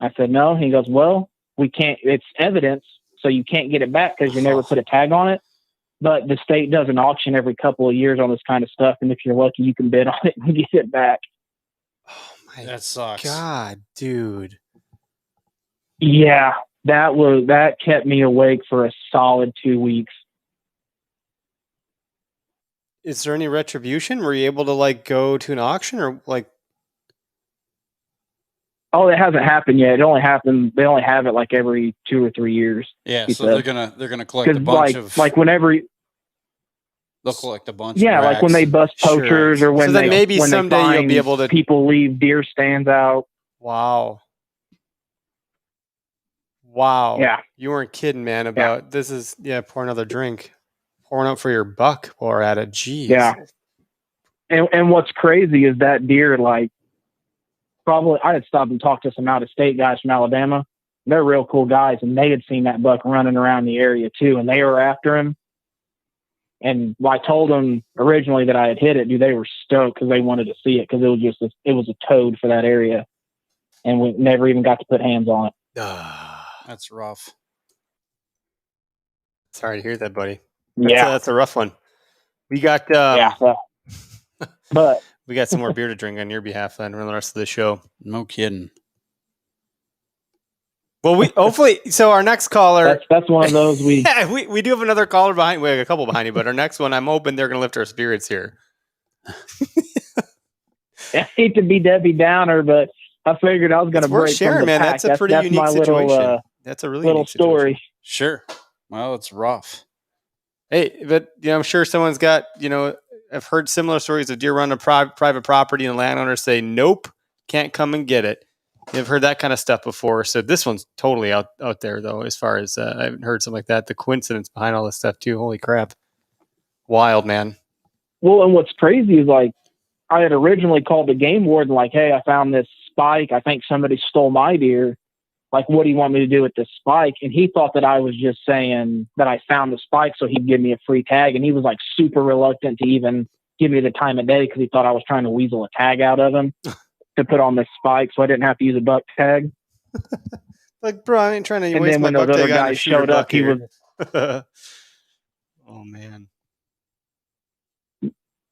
I said, no. He goes, well, we can't, it's evidence, so you can't get it back because you never put a tag on it. But the state does an auction every couple of years on this kind of stuff. And if you're lucky, you can bid on it and get it back. Oh That sucks. God, dude. Yeah, that kept me awake for a solid 2 weeks. Is there any retribution? Were you able to like go to an auction or like? Oh, it hasn't happened yet. It only happened. They only have it like every 2 or 3 years. Yeah, he so said. they're gonna collect a bunch of like whenever. They'll collect a bunch. Yeah, of like when they bust poachers Sure. or when So then they maybe when someday they you'll find be able to- people leave deer stands out. Wow. Yeah. You weren't kidding, man. About this is pour another drink. Pouring up for your buck while we're at it. Jeez. Yeah. And what's crazy is that deer, like, probably I had stopped and talked to some out of state guys from Alabama. They're real cool guys, and they had seen that buck running around the area too, and they were after him. And I told them originally that I had hit it, dude. They were stoked because they wanted to see it because it was a toad for that area, and we never even got to put hands on it. That's rough. Sorry to hear that, buddy. That's a rough one. We got but we got some more beer to drink on your behalf then for the rest of the show. No kidding. Well, we hopefully. So our next caller. That's one of those we. Yeah, we do have another caller behind. We have a couple behind you, but our next one, I'm hoping they're going to lift our spirits here. I hate to be Debbie Downer, but I figured I was going to break sharing, from the man. pack. That's a pretty unique my situation. Little, that's a really little unique story. Situation. Sure. Well, it's rough. Hey, but I'm sure someone's got. I've heard similar stories of deer running private property and landowners say, "Nope, can't come and get it." You've heard that kind of stuff before. So this one's totally out there, though, as far as I haven't heard something like that. The coincidence behind all this stuff, too. Holy crap. Wild, man. Well, and what's crazy is, like, I had originally called the game warden, like, hey, I found this spike. I think somebody stole my deer. Like, what do you want me to do with this spike? And he thought that I was just saying that I found the spike so he'd give me a free tag. And he was, like, super reluctant to even give me the time of day because he thought I was trying to weasel a tag out of him. To put on this spike so I didn't have to use a buck tag. Like, bro, I ain't trying to and waste then my when buck those tag other on a guys shooter showed up, buck he here. was. Oh, man.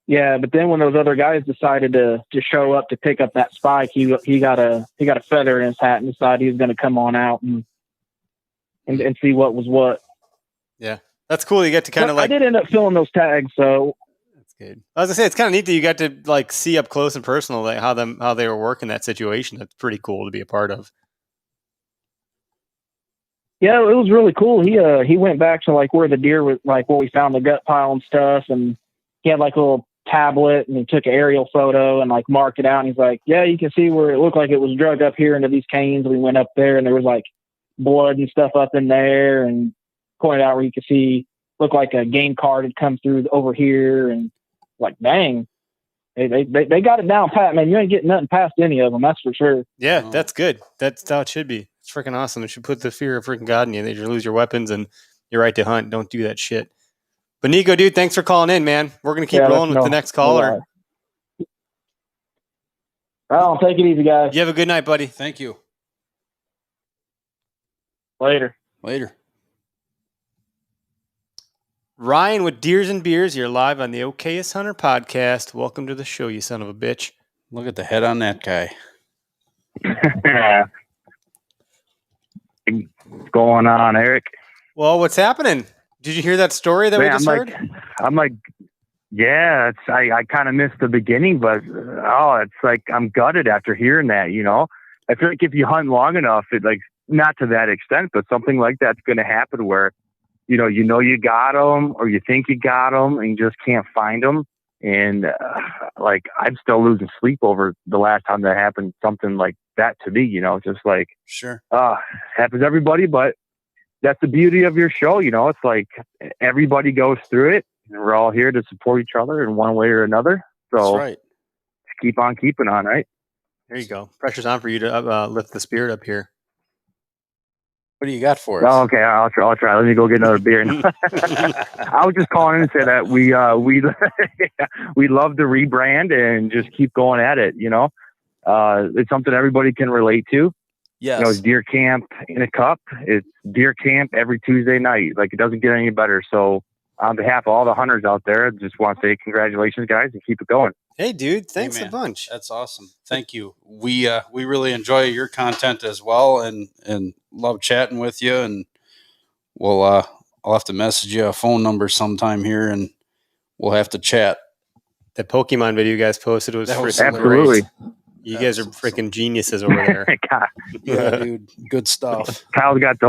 Yeah, but then when those other guys decided to show up to pick up that spike, he got a feather in his hat and decided he was going to come on out and see what was what. Yeah, that's cool. You get to kind of like. I did end up filling those tags, so. Good. I was gonna say it's kind of neat that you got to like see up close and personal like how they were working that situation. That's pretty cool to be a part of. Yeah, it was really cool. He went back to like where the deer was, like where we found the gut pile and stuff, and he had like a little tablet and he took an aerial photo and like marked it out. And he's like, yeah, you can see where it looked like it was drug up here into these canes. We went up there and there was like blood and stuff up in there, and pointed out where you could see looked like a game card had come through over here and. Like, dang, they got it down pat, man. You ain't getting nothing past any of them, that's for sure. Yeah, that's good. That's how it should be. It's freaking awesome. It should put the fear of freaking God in you that you lose your weapons and your right to hunt. Don't do that shit. But Nico, dude, thanks for calling in, man. We're gonna keep rolling with the next caller. Well, take it easy, guys. You have a good night, buddy. Thank you. Later. Ryan with Deers and Beers. You're live on the Okayest Hunter podcast. Welcome to the show, you son of a bitch. Look at the head on that guy. What's going on, Eric? Well, what's happening? Did you hear that story that we just heard? I'm like, yeah, I kind of missed the beginning, but it's like I'm gutted after hearing that. I feel like if you hunt long enough, it like not to that extent, but something like that's going to happen where. You got them, or you think you got them, and you just can't find them. And like, I'm still losing sleep over the last time that happened. Something like that to me, just like sure, happens to everybody. But that's the beauty of your show, It's like everybody goes through it, and we're all here to support each other in one way or another. So that's right. Keep on keeping on, right? There you go. Pressure's on for you to lift the spirit up here. What do you got for us? Oh, okay, I'll try. Let me go get another beer. I was just calling in to say that we love the rebrand and just keep going at it. It's something everybody can relate to. Yes. It's deer camp in a cup. It's deer camp every Tuesday night. Like, it doesn't get any better. So on behalf of all the hunters out there, I just want to say congratulations, guys, and keep it going. Hey, dude, thanks Hey, a man, bunch. That's awesome. Thank you. We really enjoy your content as well, and love chatting with you. And we'll I'll have to message you a phone number sometime here, and we'll have to chat. The Pokemon video you guys posted was That was freaking Absolutely. great. You guys are freaking geniuses over there. God, Yeah, dude, good stuff. Kyle's got the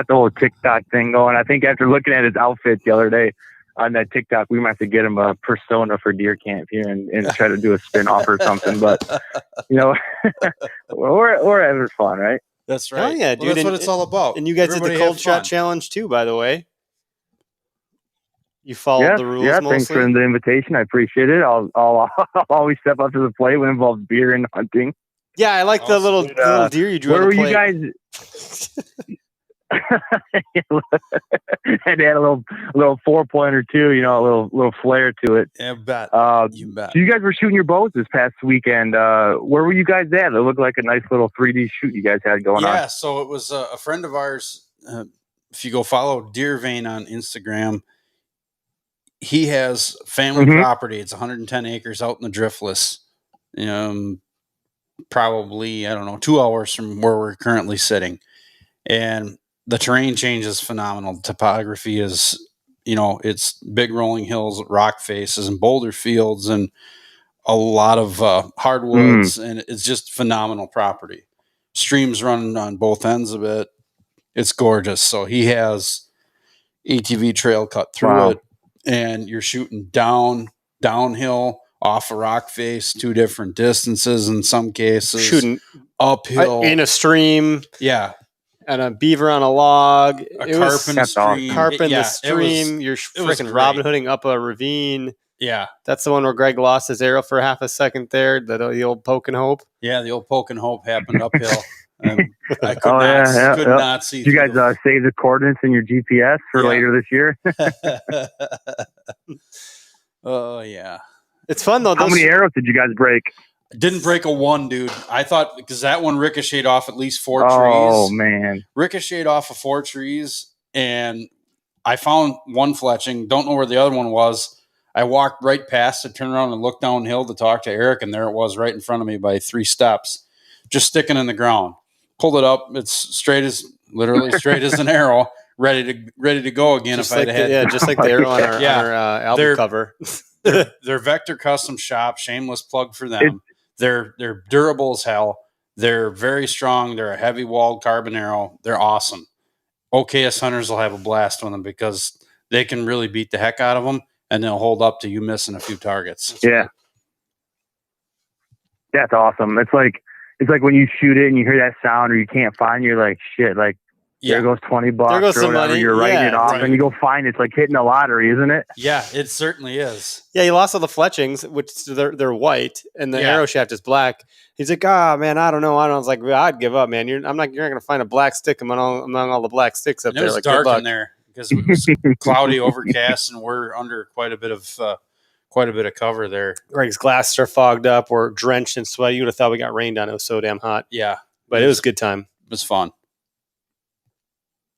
whole TikTok thing going. I think after looking at his outfit the other day on that TikTok, we might have to get him a persona for deer camp here and try to do a spin off or something. But we're having fun, right? That's right. Hell yeah, Well, dude. that's what it's all about. And you guys Everybody did the have cold shot fun. challenge too, by the way. You followed the rules mostly. Thanks for the invitation. I appreciate it. I'll always step up to the plate when it involves beer and hunting. Yeah, I like the little deer you drew. Where on the were you plate. guys? Had to add a little 4-pointer too, a little flair to it. Yeah, bet. You bet. So you guys were shooting your bows this past weekend. Where were you guys at? It looked like a nice little 3D shoot you guys had going on. Yeah, so it was a friend of ours. If you go follow Deer Vein on Instagram, he has family property. It's 110 acres out in the Driftless. Probably, 2 hours from where we're currently sitting. And the terrain change is phenomenal. The topography is, it's big rolling hills, rock faces, and boulder fields, and a lot of hardwoods, and it's just phenomenal property. Streams running on both ends of it. It's gorgeous. So he has ATV trail cut through it, and you're shooting downhill off a rock face, 2 different distances in some cases. Shooting uphill in a stream. Yeah. And a beaver on a log. A carp in the stream. Carp in the stream. You're freaking Robin Hooding up a ravine. Yeah. That's the one where Greg lost his arrow for half a second there. The old poke and hope. Yeah, the old poke and hope happened uphill. I could not see. Did you guys save the coordinates in your GPS for later this year? Oh, yeah. It's fun, though. How many arrows did you guys break? Didn't break a one, dude. I thought, because that one ricocheted off at least 4 trees. Oh, man. Ricocheted off of 4 trees, and I found one fletching. Don't know where the other one was. I walked right past it, turned around and looked downhill to talk to Eric, and there it was right in front of me by 3 steps, just sticking in the ground. Pulled it up. It's literally straight as an arrow, ready to go again. Just if like I'd had. Yeah, just like the arrow on our album cover. They're Vector Custom Shop. Shameless plug for them. They're durable as hell. They're very strong. They're a heavy walled carbon arrow. They're awesome. Okayest hunters will have a blast with them because they can really beat the heck out of them, and they'll hold up to you missing a few targets. Yeah. That's awesome. It's like when you shoot it and you hear that sound or you can't find it, you're like, shit, like, there goes $20 There goes or some whatever. money. You're writing Yeah, it off, right. and you go find it. It's like hitting the lottery, isn't it? Yeah, it certainly is. Yeah, he lost all the fletchings, which they're white, and the arrow shaft is black. He's like, man, I don't know. I was like, well, I'd give up, man. You're not going to find a black stick among all the black sticks up And it there. was Like, dark in there because it was cloudy, overcast, and we're under quite a bit of cover there. Greg's glasses are fogged up. We're drenched in sweat. You would have thought we got rained on. It was so damn hot. Yeah, but it was a good time. It was fun.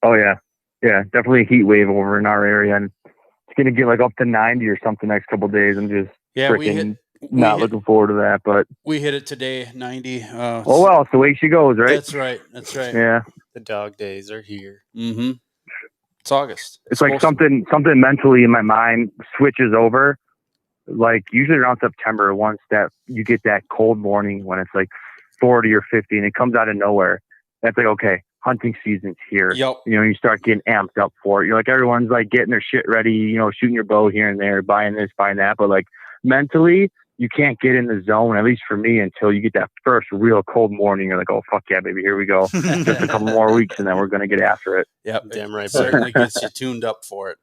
Oh, yeah. Yeah, definitely a heat wave over in our area. And it's going to get like up to 90 or something next couple of days. I'm just not looking forward to that. But we hit it today, 90. Oh, well, it's the way she goes, right? That's right. Yeah. The dog days are here. Mm-hmm. It's August. It's like something mentally in my mind switches over. Like usually around September, once that you get that cold morning when it's like 40 or 50 and it comes out of nowhere, that's like, okay, hunting season's here. Yep. You start getting amped up for it. You're like, everyone's like getting their shit ready, shooting your bow here and there, buying this, buying that. But like mentally, you can't get in the zone, at least for me, until you get that first real cold morning. You're like, oh, fuck yeah, baby, here we go. Just a couple more weeks and then we're going to get after it. Yep. Damn right. It certainly gets you tuned up for it.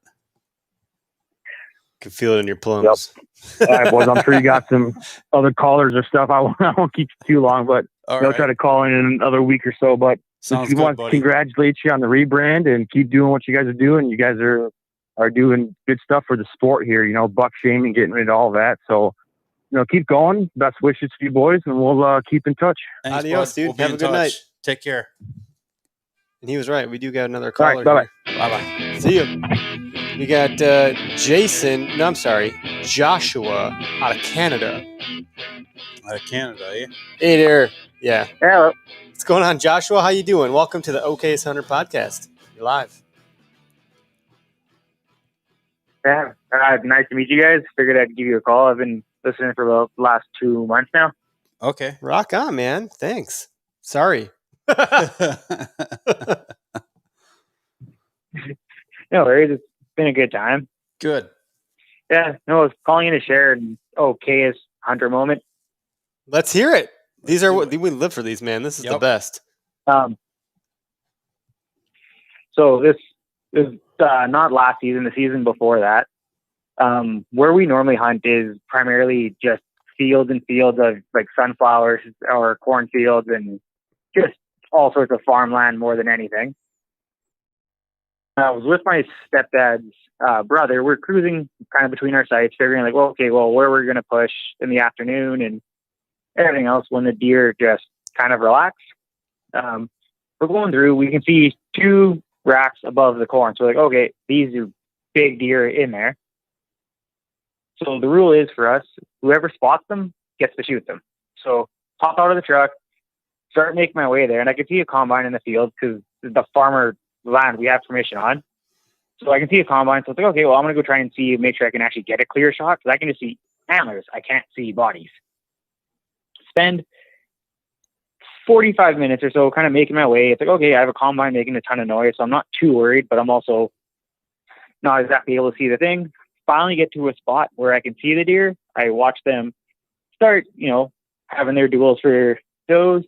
Can feel it in your plums. Yep. All right, boys. I'm sure you got some other callers or stuff. I won't keep you too long, but they'll try to call in another week or so. But sounds we good, want to congratulate you on the rebrand and keep doing what you guys are doing. You guys are doing good stuff for the sport here. Buck shaming, getting rid of all that. So, keep going. Best wishes to you boys, and we'll keep in touch. Thanks, adios, dude. Have a good night. Take care. And he was right. We do got another caller. All right, bye-bye. Bye-bye. See you. We got Jason. No, I'm sorry, Joshua out of Canada. Out of Canada, eh? Hey there. Yeah. Hello. What's going on, Joshua? How you doing? Welcome to the Okayest Hunter podcast. You're live. Yeah, nice to meet you guys. Figured I'd give you a call. I've been listening for about the last 2 months now. Okay. Rock on, man. Thanks. Sorry. No worries. It's been a good time. Good. Yeah, no, I was calling in to share an Okayest Hunter moment. Let's hear it. These are what we live for. These, man. This is the best. So this is not last season, the season before that. Where we normally hunt is primarily just fields and fields of like sunflowers or cornfields and just all sorts of farmland more than anything. I was with my stepdad's brother. We're cruising kind of between our sites, figuring like, where we're going to push in the afternoon and everything else when the deer just kind of relax. We're going through, we can see 2 racks above the corn. So like, okay, these are big deer in there. So the rule is for us, whoever spots them gets to shoot them. So hop out of the truck, start making my way there. And I can see a combine in the field because the farmer land we have permission on. So I can see a combine. So it's like, okay, well, I'm going to go try and see, make sure I can actually get a clear shot because I can just see antlers. I can't see bodies. Spend 45 minutes or so kind of making my way. It's like, okay, I have a combine making a ton of noise, so I'm not too worried, but I'm also not exactly able to see the thing. Finally get to a spot where I can see the deer. I watch them start, having their duels for does,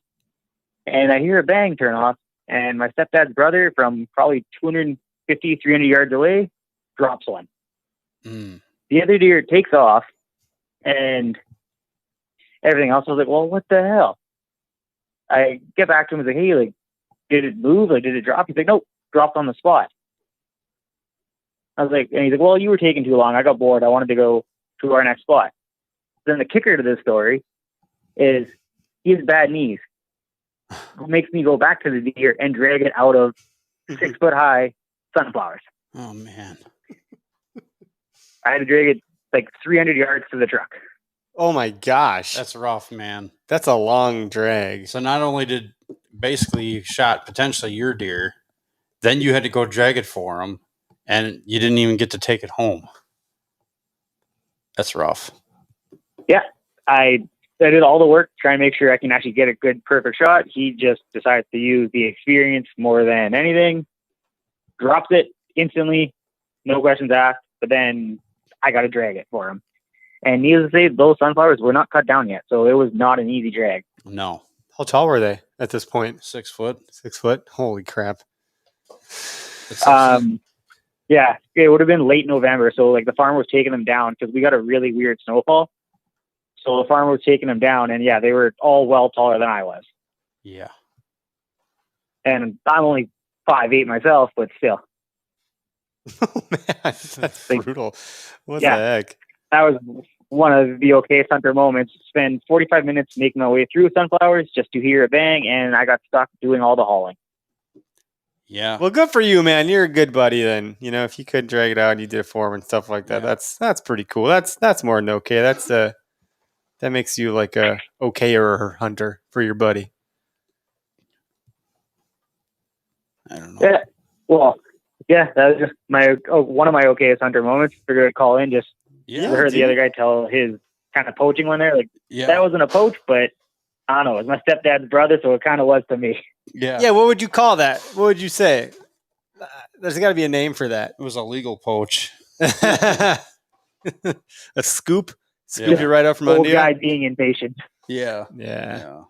and I hear a bang turn off, and my stepdad's brother from probably 250, 300 yards away drops one. The other deer takes off, and everything else. I was like, well, what the hell? I get back to him and say, hey, like, did it move? Like, did it drop? He's like, nope, dropped on the spot. I was like, and he's like, well, you were taking too long. I got bored. I wanted to go to our next spot. Then the kicker to this story is he has bad knees. It makes me go back to the deer and drag it out of 6 foot high sunflowers. Oh, man. I had to drag it like 300 yards to the truck. Oh my gosh. That's rough, man. That's a long drag. So not only did basically you shot potentially your deer, then you had to go drag it for him, and you didn't even get to take it home. That's rough. Yeah. I did all the work, trying to make sure I can actually get a good, perfect shot. He just decides to use the experience more than anything. Drops it instantly, no questions asked, but then I got to drag it for him. And needless to say, those sunflowers were not cut down yet, so it was not an easy drag. No. How tall were they at this point? 6 foot. 6 foot? Holy crap. Yeah, it would have been late November, so like the farmer was taking them down because we got a really weird snowfall. So the farmer was taking them down, and yeah, they were all well taller than I was. Yeah. And I'm only 5'8" myself, but still. Oh, man, that's brutal. What the heck? That was one of the Okayest Hunter moments. Spend 45 minutes making my way through sunflowers just to hear a bang, and I got stuck doing all the hauling. Yeah. Well, good for you, man. You're a good buddy then. You know, if you could drag it out, you did it for him and stuff like that. Yeah. That's pretty cool. That's more than okay. That makes you like a okayer hunter for your buddy. I don't know. Yeah. Well, yeah, that was just one of my Okayest Hunter moments. Figured I'd call in just heard the other guy tell his kind of poaching one there. Like that wasn't a poach, but I don't know. It was my stepdad's brother, so it kind of was to me. Yeah. Yeah. What would you call that? What would you say? There's got to be a name for that. It was a legal poach. A scoop. Scoop you right up from under you. Old guy being impatient. Yeah. Yeah.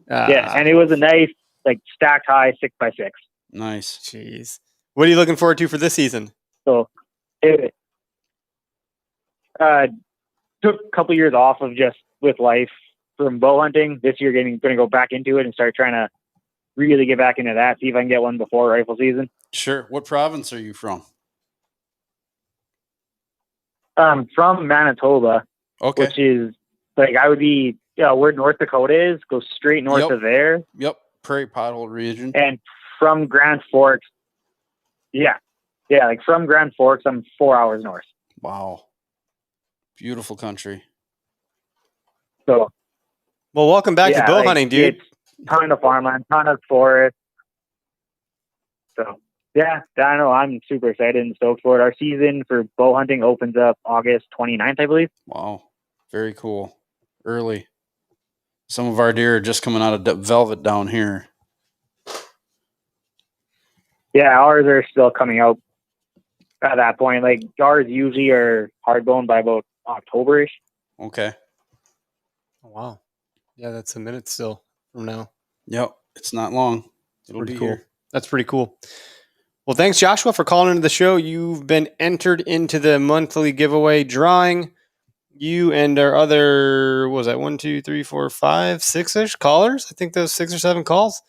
And it was a nice, like stacked high 6x6. Nice. Jeez. What are you looking forward to for this season? So it took a couple years off of just with life from bow hunting. This year going to go back into it and start trying to really get back into that. See if I can get one before rifle season. Sure. What province are you from? From Manitoba. Okay. Which is like I would be where North Dakota is. Go straight north of there. Yep. Prairie Pothole region. And from Grand Forks. Yeah. Yeah, like from Grand Forks, I'm 4 hours north. Wow. Beautiful country. So Well, welcome back to yeah, bow like, hunting, dude. it's ton of farmland, ton of forest. So yeah, I don't know. I'm super excited and stoked for it. Our season for bow hunting opens up August 29th, I believe. Wow. Very cool. Early. Some of our deer are just coming out of velvet down here. Yeah, ours are still coming out at that point. Like ours usually are hardbone by about October-ish. Okay. Oh, wow. Yeah, that's a minute still from now. Yep. It's not long. It'll Pretty be cool. here. That's pretty cool. Well, thanks, Joshua, for calling into the show. You've been entered into the monthly giveaway drawing. You and our other, what was that, 1, 2, 3, 4, 5, 6-ish callers? I think those 6 or 7 calls.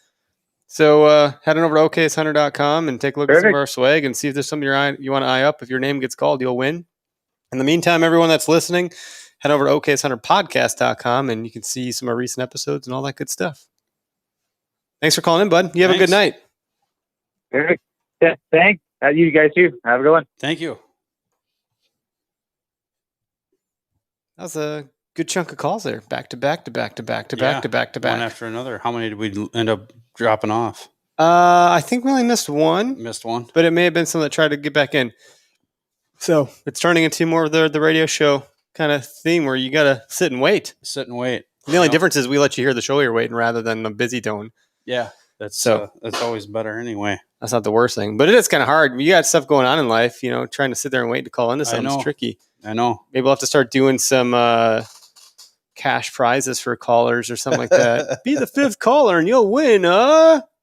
So head on over to okayesthunter.com and take a look at some of our swag and see if there's something you want to eye up. If your name gets called, you'll win. In the meantime, everyone that's listening, head over to okayesthunterpodcast.com and you can see some of our recent episodes and all that good stuff. Thanks for calling in, bud. You have a good night. Perfect. Yeah, thanks. You guys too. Have a good one. Thank you. That was a good chunk of calls there. Back to back to back to back to back to back to One back. after another. How many did we end up dropping off? I think we only missed one. Missed one. But it may have been some that tried to get back in. So it's turning into more of the radio show kind of theme where you got to sit and wait. Sit and wait. The only difference is we let you hear the show you're waiting rather than the busy tone. Yeah. That's always better anyway. That's not the worst thing. But it is kind of hard. You got stuff going on in life, trying to sit there and wait to call into something is tricky. I know. Maybe we'll have to start doing some cash prizes for callers or something like that. Be the 5th caller and you'll win,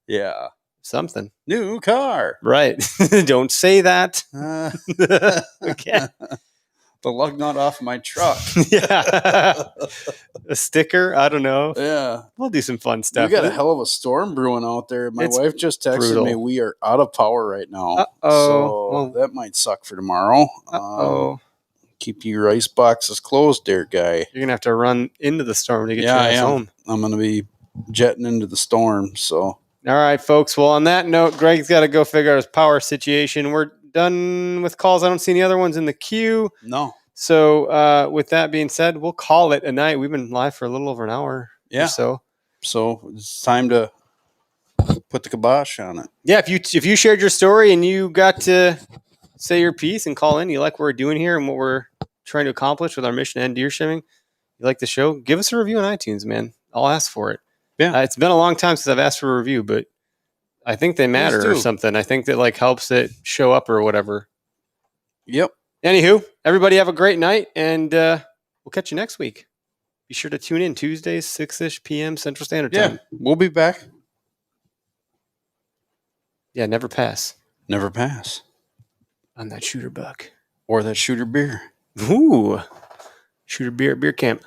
Yeah. something. New car. Right. Don't say that. Okay. The lug nut off my truck. Yeah. A sticker. I don't know. Yeah. We'll do some fun stuff. We got a hell of a storm brewing out there. My It's wife just texted brutal. me we are out of power right now. Uh-oh. So Well, that might suck for tomorrow. Keep your ice boxes closed there, guy. You're going to have to run into the storm to get your ass home. I'm going to be jetting into the storm. So, All right, folks. Well, on that note, Greg's got to go figure out his power situation. We're done with calls. I don't see any other ones in the queue. no. So with that being said, we'll call it a night. We've been live for a little over an hour or so. So it's time to put the kibosh on it. Yeah, if you shared your story and you got to say your piece and call in, you like what we're doing here and what we're trying to accomplish with our mission to end deer shimming, you like the show, give us a review on iTunes, man. I'll ask for it. Yeah. It's been a long time since I've asked for a review, but I think they matter or something. I think that helps it show up or whatever. Yep. Anywho, everybody have a great night, and we'll catch you next week. Be sure to tune in Tuesdays, 6-ish p.m. Central Standard Time. Yeah, we'll be back. Yeah, never pass Never pass. on that shooter buck. Or that shooter beer. Ooh, shooter beer at beer camp.